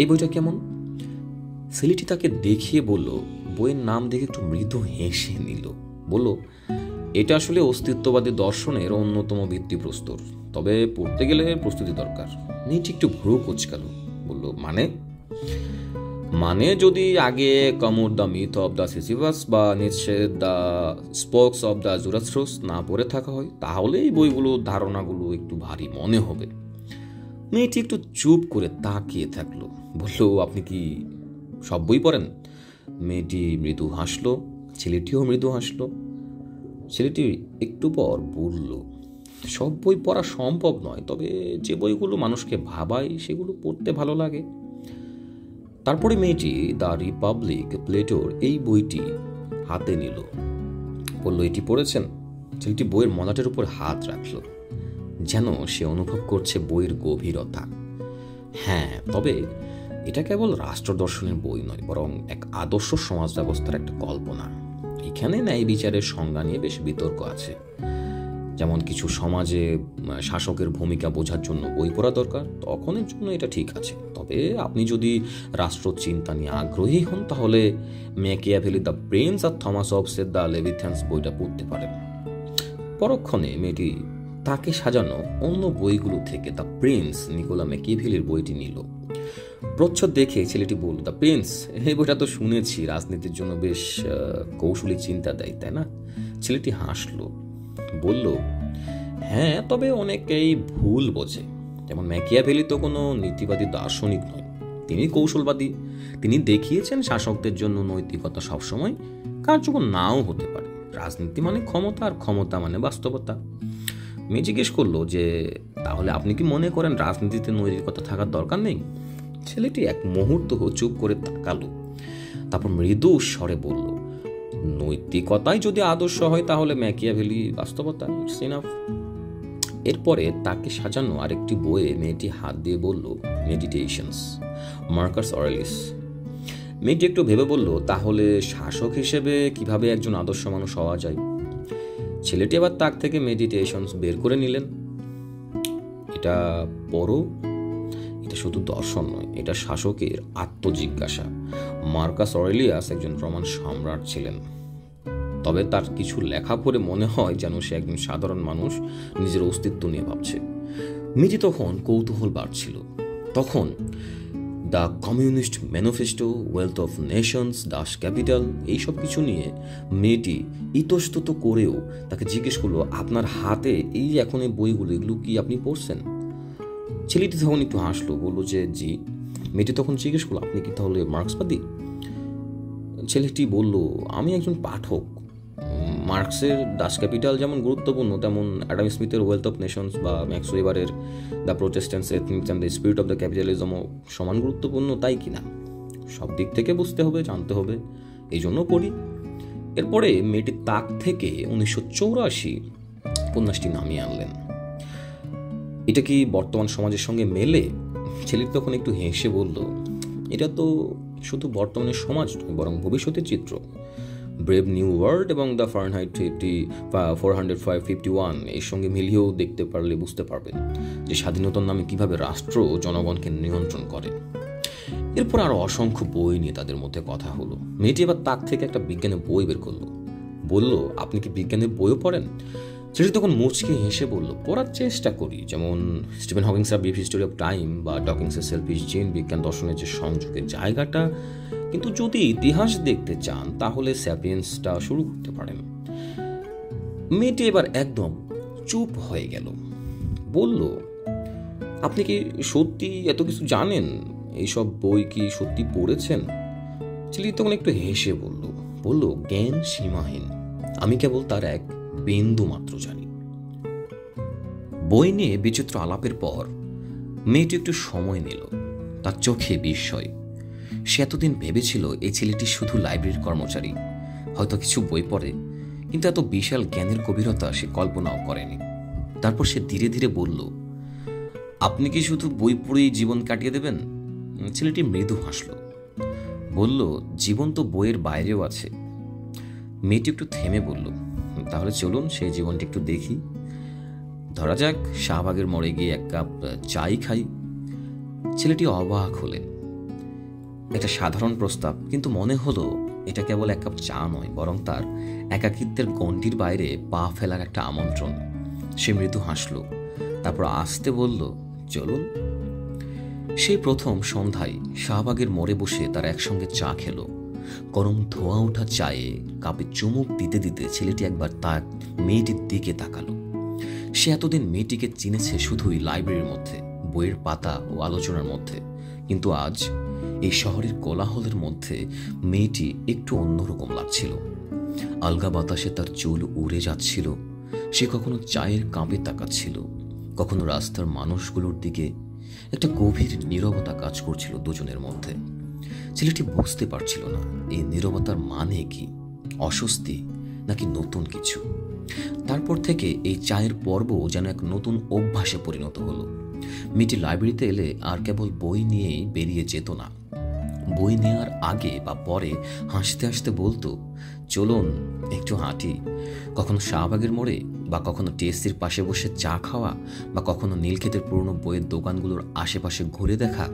এই বইটা কেমন? ছেলেটি তাকে দেখিয়ে বলল, বইয়ের নাম দেখে একটু মৃদু হেসে নিল। বলল, এটা আসলে অস্তিত্ববাদী দর্শনের অন্যতম ভিত্তিপ্রস্তর, তবে পড়তে গেলে প্রস্তুতি দরকার। মেয়েটি একটু ভ্রু কুঁচকালো, বলল, মানে যদি আগে কমোর the myth of the Sisyphus বা Nietzsche the spokes of the Zarathustra না পড়ে থাকা হয়, তাহলে এই বইগুলোর ধারণাগুলো একটু ভারী মনে হবে। মেয়েটি একটু চুপ করে তাকিয়ে থাকলো, বলল, আপনি কি সব বই পড়েন? মেয়েটি মৃদু হাসলো, ছেলেটিও মৃদু হাসলো। ছেলেটি একটু পর বলল, সব বই পড়া সম্ভব নয়, তবে যে বইগুলো মানুষকে ভাবায় সেগুলো পড়তে ভালো লাগে। তারপরে মেয়েটি দ্য রিপাবলিক প্লেটোর এই বইটি হাতে নিল, বলল, এটি পড়েছেন? ছেলেটি বইয়ের মলাটের উপর হাত রাখল, যেন সে অনুভব করছে বইয়ের গভীরতা। হ্যাঁ, তবে এটা কেবল রাষ্ট্র দর্শনের বই নয়, বরং এক আদর্শ সমাজ ব্যবস্থার একটা কল্পনা। এখানে ন্যায় বিচারের সংজ্ঞা নিয়ে বেশ বিতর্ক আছে। যেমন কিছু সমাজে শাসকের ভূমিকা বোঝার জন্য বই পড়া দরকার, তখনের জন্য এটা ঠিক আছে। তবে আপনি যদি রাষ্ট্র চিন্তা নিয়ে আগ্রহী হন, তাহলে ম্যাকিয়াভেলি দ্য প্রিন্স আর থমাস হবসের দ্য লেভিথ্যান্স বইটা পড়তে পারেন। পরক্ষণে মেয়েটি তাকে সাজানো অন্য বইগুলো থেকে দ্য প্রিন্স নিকোলা ম্যাকিয়াভেলির বইটি নিল। প্রচ্ছদ দেখে ছেলেটি বলল, দ্য প্রিন্স, এই বইটা তো শুনেছি রাজনীতির জন্য বেশ কৌশলী চিন্তা দেয়, তাই না? ছেলেটি হাসলো, বলল, হ্যাঁ, তবে অনেকেই ভুল বোঝে। যেমন ম্যাকিয়াভেলি তো কোনো নীতিবাদী দার্শনিক নয়, তিনি কৌশলবাদী। তিনি দেখিয়েছেন শাসকদের জন্য নৈতিকতা সবসময় কার্যকর নাও হতে পারে। রাজনীতি মানে ক্ষমতা, আর ক্ষমতা মানে বাস্তবতা। মেয়ে জিজ্ঞেস করলো যে, তাহলে আপনি কি মনে করেন রাজনীতিতে নৈতিকতা থাকার দরকার নেই? ছেলেটি এক মুহূর্ত চুপ করে তাকালো, তারপর মৃদু স্বরে বলল, নৈতিকতাই যদি আদর্শ হয় তাহলে ম্যাকিয়াভেলি বাস্তবতা, ইটস ইনাফ। এরপরে তাকে সাজানো আরেকটি বইয়ে মেয়েটি হাত দিয়ে বলল, মেডিটেশনস, মার্কাস অরেলিস। মেয়েটি একটু ভেবে বলল, তাহলে শাসক হিসেবে কিভাবে একজন আদর্শ মানুষ হওয়া যায়? ছেলেটি আবার তাক থেকে মেডিটেশনস বের করে নিলেন। এটা পড়ো, এটা শুধু দর্শন নয়, এটা শাসকের আত্মজিজ্ঞাসা। মার্কাস অরেলিয়াস একজন রোমান সম্রাট ছিলেন, তবে তার কিছু লেখা পড়ে মনে হয় যেন সে একজন সাধারণ মানুষ নিজের অস্তিত্ব নিয়ে ভাবছে। মেয়েটি তখন কৌতূহল বাড়ছিল। তখন the communist manifesto, wealth of Nations, Das capital, এইসব কিছু নিয়ে মেয়েটি ইতস্তত করেও তাকে জিজ্ঞেস করলো, আপনার হাতে এই এখন এই বইগুলো, এগুলো কি আপনি পড়ছেন? ছেলেটি তখন একটু হাসলো, বললো যে জি। মেয়েটি তখন জিজ্ঞেস করলো, আপনি কি তাহলে মার্ক্সবাদী? ছেলেটি বলল, আমি একজন পাঠক। মার্কসের দাস ক্যাপিটাল যেমন গুরুত্বপূর্ণ, তেমন অ্যাডাম স্মিথের ওয়েলথ অফ নেশনস বা ম্যাক্স ওয়েবারের the protestants ethics and the spirit of the ক্যাপিটালিজমও সমান গুরুত্বপূর্ণ, তাই কিনা? সব দিক থেকে বুঝতে হবে, জানতে হবে, এই জন্য পড়ি। এরপরে মেয়েটি তাক থেকে 1984 উপন্যাসটি নামিয়ে আনলেন। এটা কি বর্তমান সমাজের সঙ্গে মেলে? ছেলেটি তখন একটু হেসে বলল, এটা তো শুধু বর্তমানের সমাজ নয়, বরং ভবিষ্যতের চিত্র। ব্রেভ নিউ ওয়ার্ল্ড এবং দ্য ফারেনহাইট 451 এর সঙ্গে মিলিয়েও দেখতে পারলে বুঝতে পারবেন যে স্বাধীনতার নামে কিভাবে রাষ্ট্র জনগণকে নিয়ন্ত্রণ করে। এরপর আরো অসংখ্য বই নিয়ে তাদের মধ্যে কথা হলো। মেয়েটি এবার তাক থেকে একটা বিজ্ঞানের বই বের করলো, বলল, আপনি কি বিজ্ঞানের বইও পড়েন? ছেলেটি তখন মুচকে হেসে বলল, পড়ার চেষ্টা করি, যেমন স্টিফেন হকিংসের ব্রিফ হিস্টোরি অফ টাইম বা ডকিংসের সেলফিশ জিন। বিজ্ঞান দর্শনের যে সংযোগের জায়গাটা, কিন্তু যদি ইতিহাস দেখতে চান তাহলে স্যাপিয়েন্সটা শুরু করতে পারেন। মেয়েটি এবার একদম চুপ হয়ে গেল, বলল, আপনি কি সত্যি এত কিছু জানেন? এইসব বই কি সত্যি পড়েছেন? ছেলেটি তখন একটু হেসে বলল, জ্ঞান সীমাহীন, আমি কেবল তার এক বিন্দু মাত্র জানি। বই নিয়ে বিচিত্র আলাপের পর মেয়েটি একটু সময় নিল, তার চোখে বিস্ময়। সে এতদিন ভেবেছিল এই ছেলেটি শুধু লাইব্রেরির কর্মচারী, হয়তো কিছু বই পড়ে, কিন্তু এত বিশাল জ্ঞানের গভীরতা সে কল্পনাও করেনি। তারপর সে ধীরে ধীরে বলল, আপনি কি শুধু বই পড়েই জীবন কাটিয়ে দেবেন? ছেলেটি মৃদু হাসল, বলল, জীবন তো বইয়ের বাইরেও আছে। মেয়েটি একটু থেমে বলল, তাহলে চলুন সেই জীবনটি একটু দেখি। ধরা যাক শাহবাগের মোড়ে গিয়ে এক কাপ চাই খাই। ছেলেটি অবাক হলেন। একটা সাধারণ প্রস্তাব, কিন্তু মনে হলো এটা কেবল এক কাপ চা নয়, বরং তার একাকিত্বের গণ্ডির বাইরে পা ফেলার একটা আমন্ত্রণ। সে মৃদু হাসল, তারপর আস্তে বলল, চলুন। সেই প্রথম সন্ধ্যায় শাহবাগের মোড়ে বসে তারা একসঙ্গে চা খেলো। গরম ধোঁয়া ওঠা চায়ে কাপে চুমুক দিতে দিতে ছেলেটি একবার তার মেয়েটির দিকে তাকালো। সে এতদিন মেয়েটিকে চিনেছে শুধুই লাইব্রেরির মধ্যে, বইয়ের পাতা ও আলোচনার মধ্যে, কিন্তু আজ এই শহরের কোলাহলের মধ্যে মেয়েটি একটু অন্যরকম লাগছিল। আলগা বাতাসে তার চুল উড়ে যাচ্ছিল। সে কখনো চায়ের কাপে তাকাচ্ছিল, কখনো রাস্তার মানুষগুলোর দিকে। একটা গভীর নীরবতা কাজ করছিল দুজনের মধ্যে। ছেলেটি বুঝতে পারছিল না এই নীরবতার মানে কি, অস্বস্তি নাকি নতুন কিছু। তারপর থেকে এই চায়ের পর্ব যেন এক নতুন অভ্যাসে পরিণত হলো। মেয়েটি লাইব্রেরিতে এলে আর কেবল বই নিয়েই বেরিয়ে যেত না। বই নেওয়ার আগে বা পরে হাসতে হাসতে বলতো, চলুন একটু হাঁটি। কখনো শাহবাগের মোড়ে, বা কখনো টিএসসির পাশে বসে চা খাওয়া, বা কখনো নীলক্ষেতের পুরনো বইয়ের দোকানগুলোর আশেপাশে ঘুরে দেখা।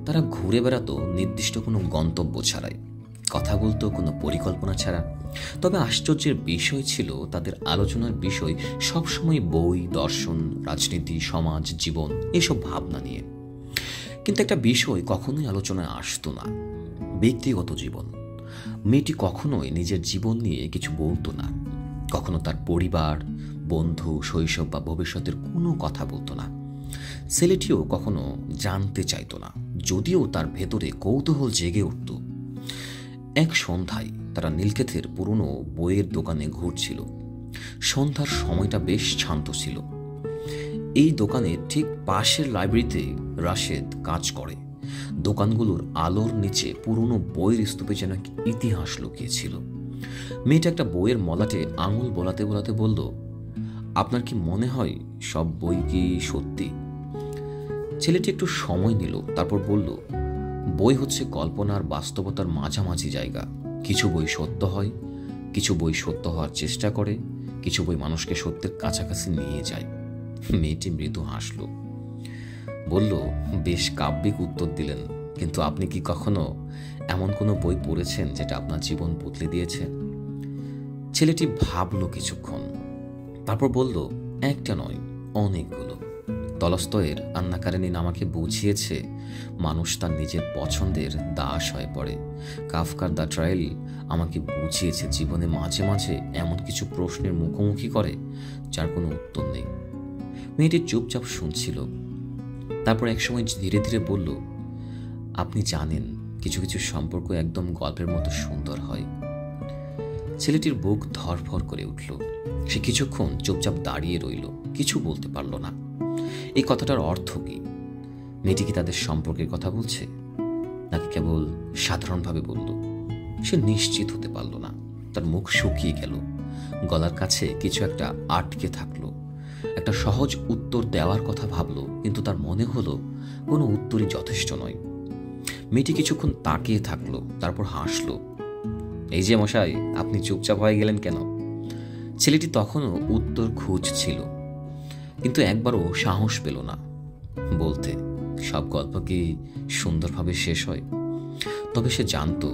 তারা ঘুরে বেড়াতো নির্দিষ্ট কোনো গন্তব্য ছাড়াই, কথা বলতো কোনো পরিকল্পনা ছাড়া। তবে আশ্চর্যের বিষয় ছিল তাদের আলোচনার বিষয় সবসময় বই, দর্শন, রাজনীতি, সমাজ, জীবন, এসব ভাবনা নিয়ে। কিন্তু একটা বিষয় কখনোই আলোচনায় আসতো না, ব্যক্তিগত জীবন। মেয়েটি কখনোই নিজের জীবন নিয়ে কিছু বলতো না, কখনো তার পরিবার, বন্ধু, শৈশব বা ভবিষ্যতের কোনো কথা বলতো না। ছেলেটিও কখনো জানতে চাইতো না, যদিও তার ভেতরে কৌতূহল জেগে উঠত। এক সন্ধ্যায় তারা নীলক্ষেতের পুরনো বইয়ের দোকানে ঘুরছিল। সন্ধ্যার সময়টা বেশ শান্ত ছিল। এই দোকানের ঠিক পাশের লাইব্রেরিতে রাশেদ কাজ করে। দোকানগুলোর আলোর নিচে পুরনো বইয়ের স্তূপে যেন ইতিহাস লুকিয়েছিল। মেয়েটা একটা বইয়ের মলাটে আঙুল বোলাতে বোলাতে বলল, আপনার কি মনে হয় সব বই কি সত্যি? ছেলেটি একটু সময় নিল, তারপর বলল, বই হচ্ছে কল্পনার বাস্তবতার মাঝামাঝি জায়গা। কিছু বই সত্য হয়, কিছু বই সত্য হওয়ার চেষ্টা করে, কিছু বই মানুষকে সত্যের কাছাকাছি নিয়ে যায়। মেয়েটি মৃদু হাসল, বলল, বেশ কাব্যিক উত্তর দিলেন, কিন্তু আপনি কি কখনো এমন কোনো বই পড়েছেন যেটা আপনার জীবন বদলে দিয়েছে? ছেলেটি ভাবল কিছুক্ষণ, তারপর বলল, একটা নয়, অনেকগুলো। তলস্তয়ের আন্না কারেনিনা আমাকে বুঝিয়েছে মানুষ তার নিজের পছন্দের দাস হয়ে পড়ে। কাফকার দ্য ট্রায়াল আমাকে বুঝিয়েছে জীবনে মাঝে মাঝে এমন কিছু প্রশ্নের মুখোমুখি করে যার কোনো উত্তর নেই। মেয়েটি চুপচাপ শুনছিল, তারপর একসময় ধীরে ধীরে বলল, আপনি জানেন কিছু কিছু সম্পর্ক একদম গল্পের মতো সুন্দর হয়। ছেলেটির বুক ধড়ফড় করে উঠল। সে কিছুক্ষণ চুপচাপ দাঁড়িয়ে রইল, কিছু বলতে পারল না। এই কথাটার অর্থ কি? মেয়েটি কি তাদের সম্পর্কের কথা বলছে, নাকি কেবল সাধারণভাবে বলল? সে নিশ্চিত হতে পারল না। তার মুখ শুকিয়ে গেল, গলার কাছে কিছু একটা আটকে থাকলো। একটা সহজ উত্তর দেওয়ার কথা ভাবল, কিন্তু তার মনে হলো কোনো উত্তরই যথেষ্ট নয়। মেয়েটি কিছুক্ষণ তাকিয়ে থাকলো, তারপর হাসল। এই যে মশাই, আপনি চুপচাপ হয়ে গেলেন কেন? ছেলেটি তখনও উত্তর খুঁজছিল, কিন্তু একবারও সাহস পেল না বলতে। সব গল্প কি সুন্দরভাবে শেষ হয়? তবে সে জানতো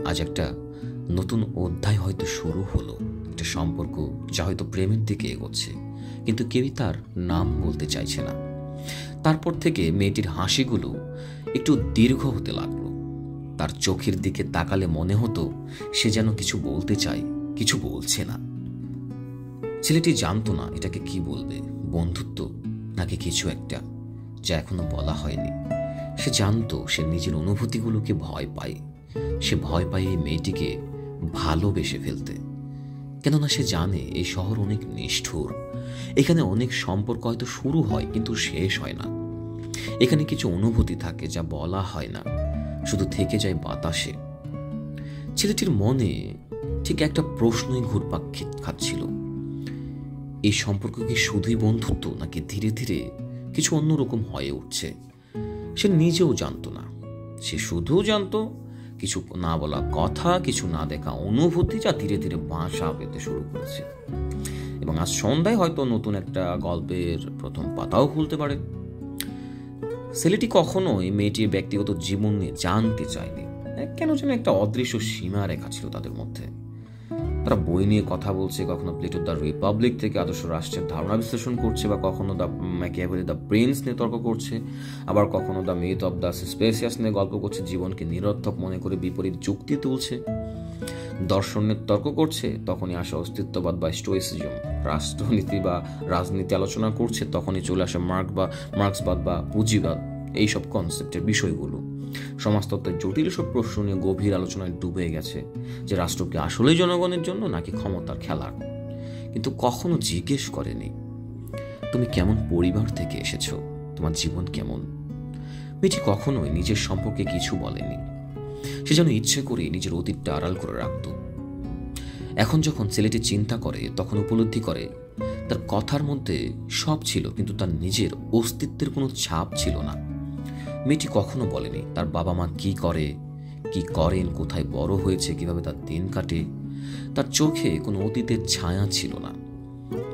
আজ একটা নতুন অধ্যায় হয়তো শুরু হলো, একটা সম্পর্ক যা হয়তো প্রেমের দিকে এগোচ্ছে, কিন্তু কেউই তার নাম বলতে চাইছে না। তারপর থেকে মেয়েটির হাসিগুলো একটু দীর্ঘ হতে লাগলো। তার চোখের দিকে তাকালে মনে হতো সে যেন কিছু বলতে চায়, কিছু বলছে না। ছেলেটি জানতো না এটাকে কি বলবে, বন্ধুত্ব নাকি কিছু একটা যা এখনো বলা হয়নি। সে জানতো সে নিজের অনুভূতিগুলোকে ভয় পায়। সে ভয় পায় এই মেয়েটিকে ভালোবেসে ফেলতে, কেননা সে জানে এই শহর অনেক নিষ্ঠুর। এখানে অনেক সম্পর্ক হয়তো শুরু হয় কিন্তু শেষ হয় না। এখানে কিছু অনুভূতি থাকে যা বলা হয় না, শুধু থেকে যায় বাতাসে। ছেলেটির মনে ঠিক একটা প্রশ্নই ঘুরপাক খাচ্ছিল, এই সম্পর্ক কি শুধুই বন্ধুত্ব, নাকি ধীরে ধীরে কিছু অন্যরকম হয়ে উঠছে? সে নিজেও জানতো না। সে শুধু জানতো কিছু না বলা কথা, কিছু না দেখা অনুভূতি যা ধীরে ধীরে বাসা পেতে শুরু করেছে। এবং আজ সন্ধ্যায় হয়তো নতুন একটা গল্পের প্রথম পাতাও খুলতে পারে। ছেলেটি কখনোই মেয়েটির ব্যক্তিগত জীবন নিয়ে জানতে চায়নি। কেন যেন একটা অদৃশ্য সীমা রেখা ছিল তাদের মধ্যে। তারা বই নিয়ে কথা বলছে, কখনো প্লেটোর দ্য রিপাবলিক থেকে আদর্শ রাষ্ট্রের ধারণা বিশ্লেষণ করছে, বা কখনো দ্য ম্যাকিয়াভেলি দ্য প্রিন্স নিয়ে তর্ক করছে, আবার কখনো the myth of the spacious নিয়ে গল্প করছে, জীবনকে নিরর্থক মনে করে বিপরীত যুক্তি তুলছে। দর্শনের তর্ক করছে, তখনই আসে অস্তিত্ববাদ বা স্টোইসিজম। রাষ্ট্রনীতি বা রাজনীতি আলোচনা করছে, তখনই চলে আসে মার্ক্সবাদ বা পুঁজিবাদ। এইসব কনসেপ্টের বিষয়গুলো সমাজতত্ত্বের জটিল সব প্রশ্ন নিয়ে গভীর আলোচনায় ডুবে গেছে, যে রাষ্ট্র কি আসলেই জনগণের জন্য নাকি ক্ষমতার খেলা। কিন্তু কখনো জিজ্ঞেস করেনি, তুমি কেমন পরিবার থেকে এসেছো, তোমার জীবন কেমন? মেয়েটি কখনোই নিজের সম্পর্কে কিছু বলেনি। সে যেন ইচ্ছে করে নিজের অতীতটা আড়াল করে রাখত। এখন যখন ছেলেটি চিন্তা করে, তখন উপলব্ধি করে তার কথার মধ্যে সব ছিল, কিন্তু তার নিজের অস্তিত্বের কোনো ছাপ ছিল না। মেয়েটি কখনো বলেনি তার বাবা মা কি করে, কি করেন, কোথায় বড় হয়েছে, কিভাবে তার দিন কাটে। তার চোখে কোনো অতীতের ছায়া ছিল না,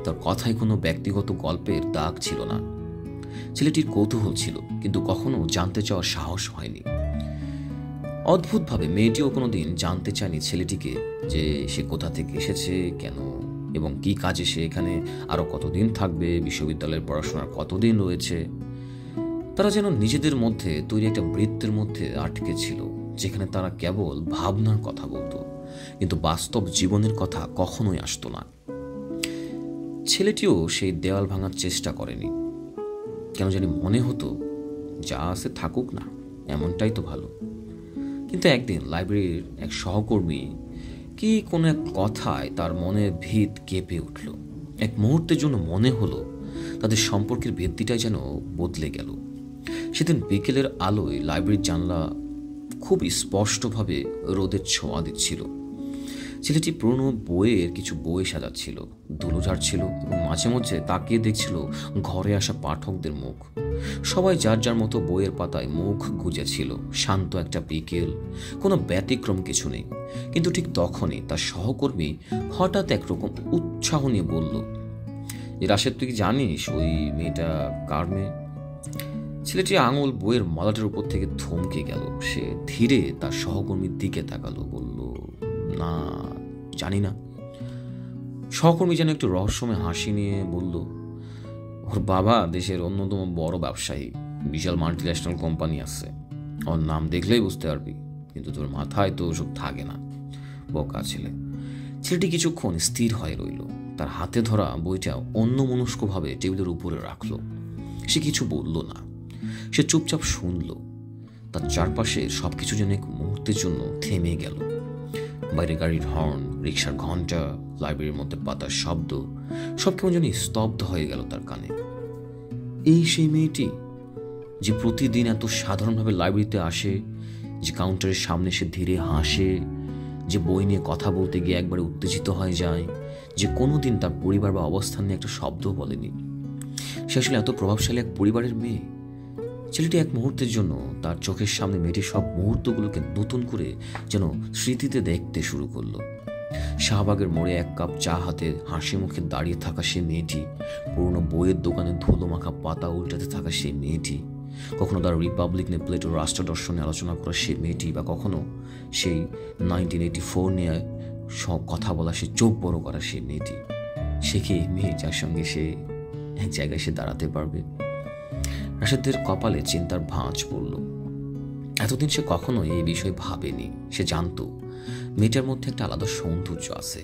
তার কথায় কোনো ব্যক্তিগত গল্পের দাগ ছিল না। ছেলেটির কৌতূহল ছিল, কিন্তু কখনো জানতে চাওয়ার সাহস হয়নি। অদ্ভুতভাবে মেয়েটিও কোনোদিন জানতে চায়নি ছেলেটিকে, যে সে কোথা থেকে এসেছে, কেন এবং কি কাজে সে এখানে আরো কতদিন থাকবে, বিশ্ববিদ্যালয়ের পড়াশোনার কতদিন রয়েছে। তারা যেন নিজেদের মধ্যে তৈরি একটা বৃত্তের মধ্যে আটকে ছিল, যেখানে তারা কেবল ভাবনার কথা বলতো, কিন্তু বাস্তব জীবনের কথা কখনোই আসতো না। ছেলেটিও সেই দেওয়াল ভাঙার চেষ্টা করেনি। কেন জানি মনে হতো, যা আছে থাকুক না, এমনটাই তো ভালো। কিন্তু একদিন লাইব্রেরির এক সহকর্মী কি কোনো এক কথায় তার মনের ভিত কেঁপে উঠল। এক মুহূর্তের জন্য মনে হলো তাদের সম্পর্কের ভিত্তিটাই যেন বদলে গেল। সেদিন বিকেলের আলোয় লাইব্রেরির জানলা খুব স্পষ্টভাবে রোদের ছোঁয়া দিচ্ছিল। ছেলেটি পুরনো বইয়ের কিছু বই সাজাচ্ছিল, ধুলো ঝাড়ছিল এবং মাঝে মধ্যে তাকিয়ে দেখছিল ঘরে আসা পাঠকদের মুখ। সবাই যার যার মতো বইয়ের পাতায় মুখ গুজেছিল। শান্ত একটা বিকেল, কোনো ব্যতিক্রম কিছু নেই। কিন্তু ঠিক তখনই তার সহকর্মী হঠাৎ একরকম উৎসাহ নিয়ে বলল, রাশেদ, তুই কি জানিস ওই মেয়েটা কার মেয়ে? ছেলেটি আঙুল বইয়ের মালাটার উপর থেকে থমকে গেল। সে ধীরে তার সহকর্মীর দিকে তাকালো, বলল, না, জানি না। সহকর্মী যেন একটু রহস্যময় হাসি নিয়ে বলল, ওর বাবা দেশের অন্যতম বড় ব্যবসায়ী, বিশাল মাল্টিন্যাশনাল কোম্পানি আছে, ওর নাম দেখলেই বুঝতে পারবি। কিন্তু তোর মাথায় তো ওসব থাকে না, বোকা ছেলে। ছেলেটি কিছুক্ষণ স্থির হয়ে রইল, তার হাতে ধরা বইটা অন্যমনস্কভাবে টেবিলের উপরে রাখল। সে কিছু বলল না, সে চুপচাপ শুনল। তার চারপাশের সবকিছু যেন এক মুহূর্তের জন্য থেমে গেল। বাইরে গাড়ির হর্ন, রিক্সার ঘন্টা, লাইব্রেরির মধ্যে পাতার শব্দ, সব কেমন যেন স্তব্ধ হয়ে গেল তার কানে। এই সেই মেয়েটি যে প্রতিদিন এত সাধারণভাবে লাইব্রেরিতে আসে, যে কাউন্টারের সামনে সে ধীরে হাসে, যে বই নিয়ে কথা বলতে গিয়ে একবারে উত্তেজিত হয়ে যায়, যে কোনোদিন তার পরিবার বা অবস্থান নিয়ে একটা শব্দও বলেনি। সে আসলে এত প্রভাবশালী এক পরিবারের মেয়ে। ছেলেটি এক মুহূর্তের জন্য তার চোখের সামনে মেয়েটির সব মুহূর্তগুলোকে নতুন করে যেন স্মৃতিতে দেখতে শুরু করলো। শাহবাগের মোড়ে এক কাপ চা হাতে হাসি মুখে দাঁড়িয়ে থাকা সে মেয়েটি, পুরনো বইয়ের দোকানে ধুলো মাখা পাতা উল্টাতে থাকা সেই মেয়েটি, কখনো তার রিপাবলিক নিয়ে প্লেটোর রাষ্ট্র দর্শনে আলোচনা করা সেই মেয়েটি, বা কখনো সেই 1984 নিয়ে সব কথা বলা সে চোখ বড় করা সেই মেয়েটি। সে কি মেয়ে যার সঙ্গে সে এক জায়গায় সে দাঁড়াতে পারবে? রাশেদের কপালে চিন্তার ভাঁজ পড়ল। এতদিন সে কখনো এই বিষয়ে ভাবেনি। সে জানত মেয়েটার মধ্যে একটা আলাদা সৌন্দর্য আছে,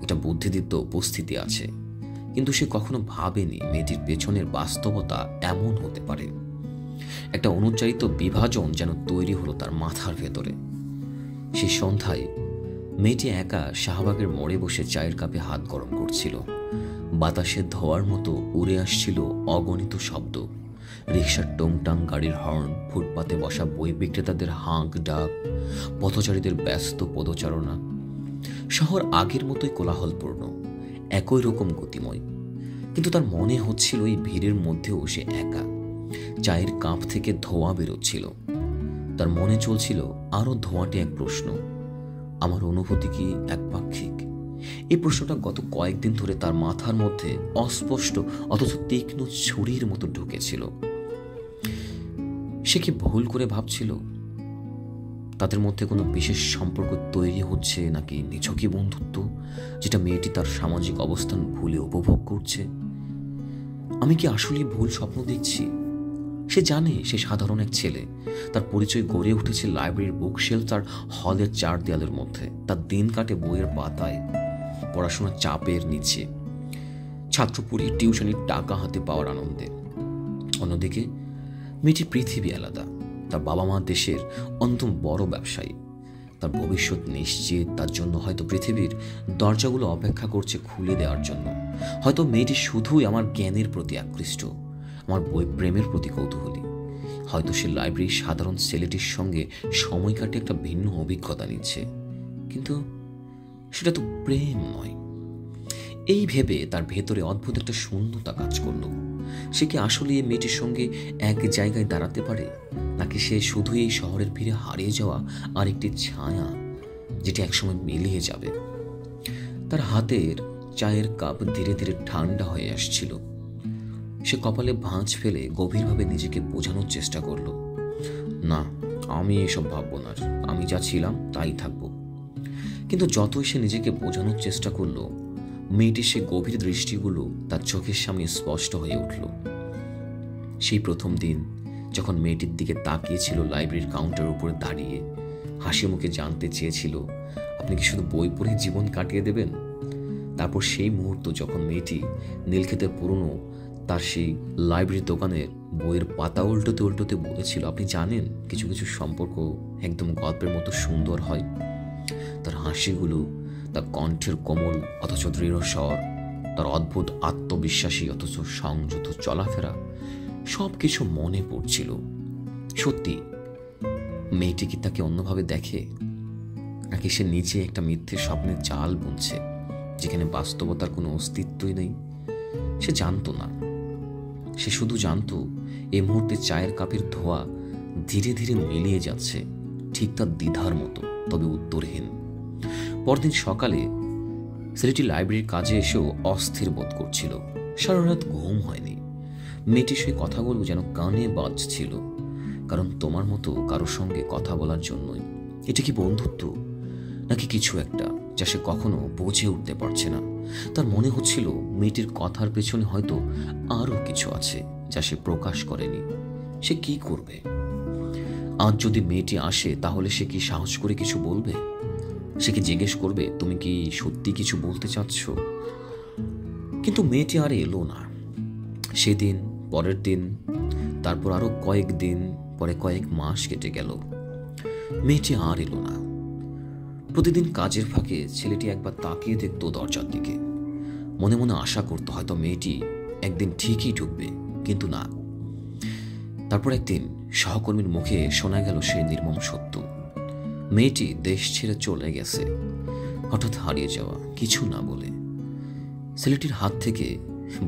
একটা বুদ্ধিদীপ্ত উপস্থিতি আছে, কিন্তু সে কখনো ভাবেনি মেয়েটির পেছনের বাস্তবতা এমন হতে পারে। একটা অনুচ্চারিত বিভাজন যেন তৈরি হলো তার মাথার ভেতরে। সেই সন্ধ্যায় মেয়েটি একা শাহবাগের মোড়ে বসে চায়ের কাপে হাত গরম করছিল। বাতাসে ধোয়ার মতো উড়ে আসছিল অগণিত শব্দ, রিক্সার টংটাং, গাড়ির হর্ন, ফুটপাতে বসা বই বিক্রেতাদের হাঁক ডাক, পথচারীদের ব্যস্ত পদচারণা। শহর আগের মতোই কোলাহলপূর্ণ, একই রকম গতিময়, কিন্তু তার মনে হচ্ছিল এই ভিড়ের মধ্যেও সে একা। চায়ের কাপ থেকে ধোঁয়া বেরোচ্ছিল। তার মনে চলছিল আরো ধোঁয়াটে এক প্রশ্ন, আমার অনুভূতি কি একপাক্ষিক? এই প্রশ্নটা গত কয়েকদিন ধরে তার মাথার মধ্যে অস্পষ্ট অথচ তীক্ষ্ণ ছুরির মতো ঢুকেছিল। সে কি ভুল করে ভাবছিল তাদের মধ্যে কোনো বিশেষ সম্পর্ক তৈরি হচ্ছে, নাকি নিছকই বন্ধুত্ব যেটা মেয়েটি তার সামাজিক অবস্থান ভুলে উপভোগ করছে? আমি কি আসলে ভুল স্বপ্ন দেখছি? সে জানে সে সাধারণ এক ছেলে। তার পরিচয় গড়ে উঠেছে লাইব্রেরির বুকশেলফ, তার হলের চার দেয়ালের মধ্যে। তার দিন কাটে বইয়ের পাতায়, পড়াশোনার চাপের নিচে, ছাত্রপুরী টিউশনির টাকা হাতে পাওয়ার আনন্দে। অন্যদিকে মেয়েটির পৃথিবী আলাদা। তার বাবা মা দেশের অন্যতম বড় ব্যবসায়ী। তার ভবিষ্যৎ নিশ্চিত। তার জন্য হয়তো পৃথিবীর দরজাগুলো অপেক্ষা করছে খুলে দেওয়ার জন্য। হয়তো মেয়েটি শুধুই আমার জ্ঞানের প্রতি আকৃষ্ট, আমার বই প্রেমের প্রতি কৌতূহলী। হয়তো সে লাইব্রেরির সাধারণ ছেলেটির সঙ্গে সময় কাটিয়ে একটা ভিন্ন অভিজ্ঞতা নিচ্ছে, কিন্তু সেটা তো প্রেম নয়। এই ভেবে তার ভেতরে অদ্ভুত একটা শূন্যতা কাজ করলো। সে কি আসলে এই মেয়েটির সঙ্গে এক জায়গায় দাঁড়াতে পারে, নাকি সে শুধুই এই শহরের ভিড়ে হারিয়ে যাওয়া আরেকটি ছায়া, যেটি একসময় মিলিয়ে যাবে? তার হাতের চায়ের কাপ ধীরে ধীরে ঠান্ডা হয়ে আসছিল। সে কপালে ভাঁজ ফেলে গভীরভাবে নিজেকে বোঝানোর চেষ্টা করলো, না, আমি এসব ভাববো না, আমি যা ছিলাম তাই থাকবো। কিন্তু যতই সে নিজেকে বোঝানোর চেষ্টা করলো, মেয়েটির সে গভীর দৃষ্টিগুলো তার চোখের সামনে স্পষ্ট হয়ে উঠল। সেই প্রথম দিন যখন মেয়েটির দিকে তাকিয়েছিল লাইব্রেরির কাউন্টারের উপরে দাঁড়িয়ে, হাসি মুখে জানতে চেয়েছিল, আপনি কি শুধু বই পড়ে জীবন কাটিয়ে দেবেন? তারপর সেই মুহূর্ত যখন মেয়েটি নীলক্ষেতের পুরনো তার সেই লাইব্রেরির দোকানের বইয়ের পাতা উল্টোতে উল্টোতে বলেছিল, আপনি জানেন কিছু কিছু সম্পর্ক একদম গল্পের মতো সুন্দর হয়। তার হাসিগুলো, তার কণ্ঠের কোমল অথচ দৃঢ় স্বর, তার অদ্ভুত আত্মবিশ্বাসী অথচ সংযত চলাফেরা, সব কিছু মনে পড়ছিল। সত্যি মেয়েটি কি তাকে অন্যভাবে দেখে, নাকি সে নিচে একটা মিথ্যে স্বপ্নের জাল বুনছে যেখানে বাস্তবতার কোনো অস্তিত্বই নেই? সে জানতো না। সে শুধু জানতো এই মুহূর্তে চায়ের কাপের ধোয়া ধীরে ধীরে মিলিয়ে যাচ্ছে, ঠিক তার দ্বিধার মতো, তবে উত্তরহীন। পরদিন সকালে ছেলেটি লাইব্রেরির কাজে এসেও অস্থির বোধ করছিল। সারা রাত ঘুম হয়নি। মেয়েটির সেই কথাগুলো যেন কানে বাজছিল। কারণ তোমার মতো কারোর সঙ্গে কথা বলার জন্যই। এটা কি বন্ধুত্ব, নাকি কিছু একটা যা সে কখনো বুঝে উঠতে পারছে না? তার মনে হচ্ছিল মেয়েটির কথার পেছনে হয়তো আরও কিছু আছে যা সে প্রকাশ করেনি। সে কি করবে? আজ যদি মেয়েটি আসে তাহলে সে কি সাহস করে কিছু বলবে? সে কি জিজ্ঞেস করবে, তুমি কি সত্যি কিছু বলতে চাচ্ছ? কিন্তু মেয়েটি আর এলো না। সেদিন, পরের দিন, তারপর আরো কয়েকদিন, পরে কয়েক মাস কেটে গেল। মেয়েটি আর এলো না। প্রতিদিন কাজের ফাঁকে ছেলেটি একবার তাকিয়ে দেখত দরজার দিকে। মনে মনে আশা করতো হয়তো মেয়েটি একদিন ঠিকই ঢুকবে, কিন্তু না। তারপর একদিন সহকর্মীর মুখে শোনা গেল সেই নির্মম সত্য। মেয়েটি দেশ ছেড়ে চলে গেছে, হঠাৎ হারিয়ে যাওয়া, কিছু না বলে। ছেলেটির হাত থেকে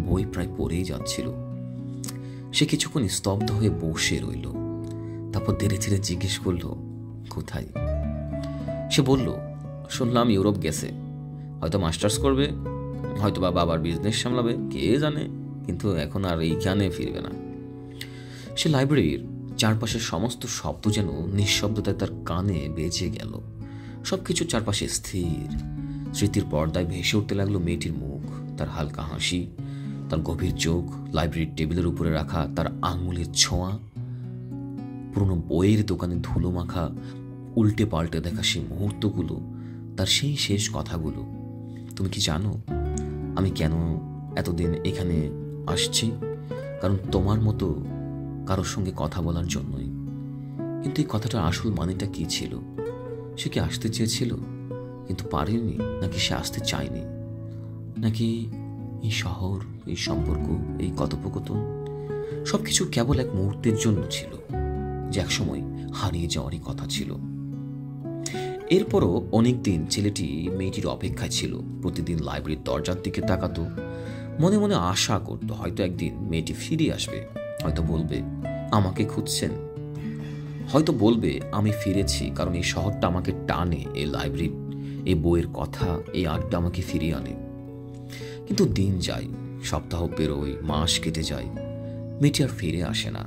বই প্রায় পড়েই যাচ্ছিল। সে কিছুক্ষণ স্তব্ধ হয়ে বসে রইল। তারপর ধীরে ধীরে জিজ্ঞেস করল, কোথায়? সে বলল, শুনলাম ইউরোপ গেছে, হয়তো মাস্টার্স করবে, হয়তো বা বাবার বিজনেস সামলাবে, কে জানে, কিন্তু এখন আর এইখানে ফিরবে না। সে লাইব্রেরির চারপাশের সমস্ত শব্দ যেন নিঃশব্দতায় তার কানে বেজে গেল। সবকিছু চারপাশে স্থির। স্মৃতির পর্দায় ভেসে উঠতে লাগলো মেয়েটির মুখ, তার হালকা হাসি, তার গভীর চোখ, লাইব্রেরির টেবিলের উপরে রাখা তার আঙুলের ছোঁয়া, পুরনো বইয়ের দোকানে ধুলো মাখা উল্টে পাল্টে দেখা সেই মুহূর্তগুলো, তার সেই শেষ কথাগুলো। তুমি কি জানো আমি কেন এতদিন এখানে আসছি? কারণ তোমার মতো কারোর সঙ্গে কথা বলার জন্যই। কিন্তু এই কথাটার আসল মানেটা কি ছিল? সে কি আসতে চেয়েছিল কিন্তু পারেনি, নাকি সে আসতে চায়নি, নাকি এই শহর, এই সম্পর্ক, এই কথোপকথন সবকিছু কেবল এক মুহূর্তের জন্য ছিল, যে একসময় হারিয়ে যাওয়ারই কথা ছিল। এরপরও অনেকদিন ছেলেটি মেয়েটির অপেক্ষায় ছিল। প্রতিদিন লাইব্রেরির দরজার দিকে তাকাতো, মনে মনে আশা করতো হয়তো একদিন মেয়েটি ফিরে আসবে, হয়তো বলবে আমাকে খুঁজছেন, হয়তো বলবে আমি ফিরেছি কারণ এই শহরটা আমাকে টানে, এই লাইব্রেরি, এই বইয়ের কথা, এই আড্ডা আমাকে ফিরিয়ে আনে। কিন্তু দিন যায়, সপ্তাহ পেরোয়, মাস কেটে যায়, মেয়েটি আর ফিরে আসে না।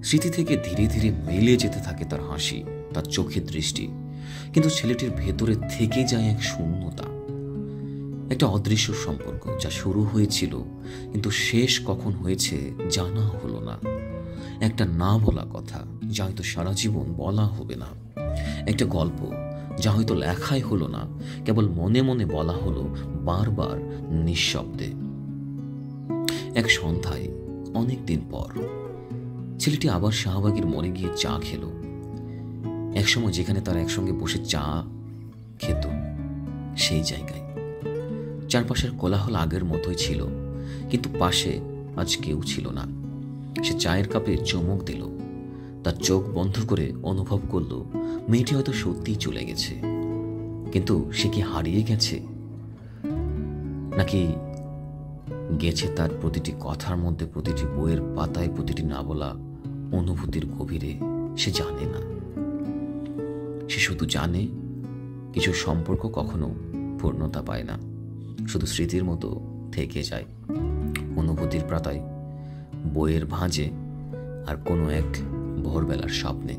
স্মৃতি থেকে ধীরে ধীরে মিলে যেতে থাকে তার হাসি, তার চোখের দৃষ্টি, কিন্তু ছেলেটির ভেতরে থেকে যায় এক শূন্যতা, একটা অদৃশ্য সম্পর্ক যা শুরু হয়েছিল কিন্তু শেষ কখন হয়েছে জানা হলো না। একটা না বলা কথা যা হয়তো সারা জীবন বলা হবে না। একটা গল্প যা হয়তো লেখাই হলো না, কেবল মনে মনে বলা হলো বারবার নিঃশব্দে। এক সন্ধ্যায় অনেক দিন পর ছেলেটি আবার শাহবাগের মোড়ে গিয়ে চা খেল। একসময় যেখানে তারা একসঙ্গে বসে চা খেত, সেই জায়গায়। চারপাশের কোলাহল আগের মতোই ছিল, কিন্তু পাশে আজ কেউ ছিল না। সে চায়ের কাপে চুমুক দিল। তার চোখ বন্ধ করে অনুভব করল মেয়েটি হয়তো সত্যিই চলে গেছে। কিন্তু সে কি হারিয়ে গেছে, নাকি গেছে তার প্রতিটি কথার মধ্যে, প্রতিটি বইয়ের পাতায়, প্রতিটি না বলা অনুভূতির গভীরে? সে জানে না। সে শুধু জানে কিছু সম্পর্ক কখনো পূর্ণতা পায় না, শুধু স্মৃতির মতো থেকে যায়, অনুভূতির পাতায়, বইয়ের ভাঁজে, আর কোনো এক ভোরবেলার স্বপ্নে।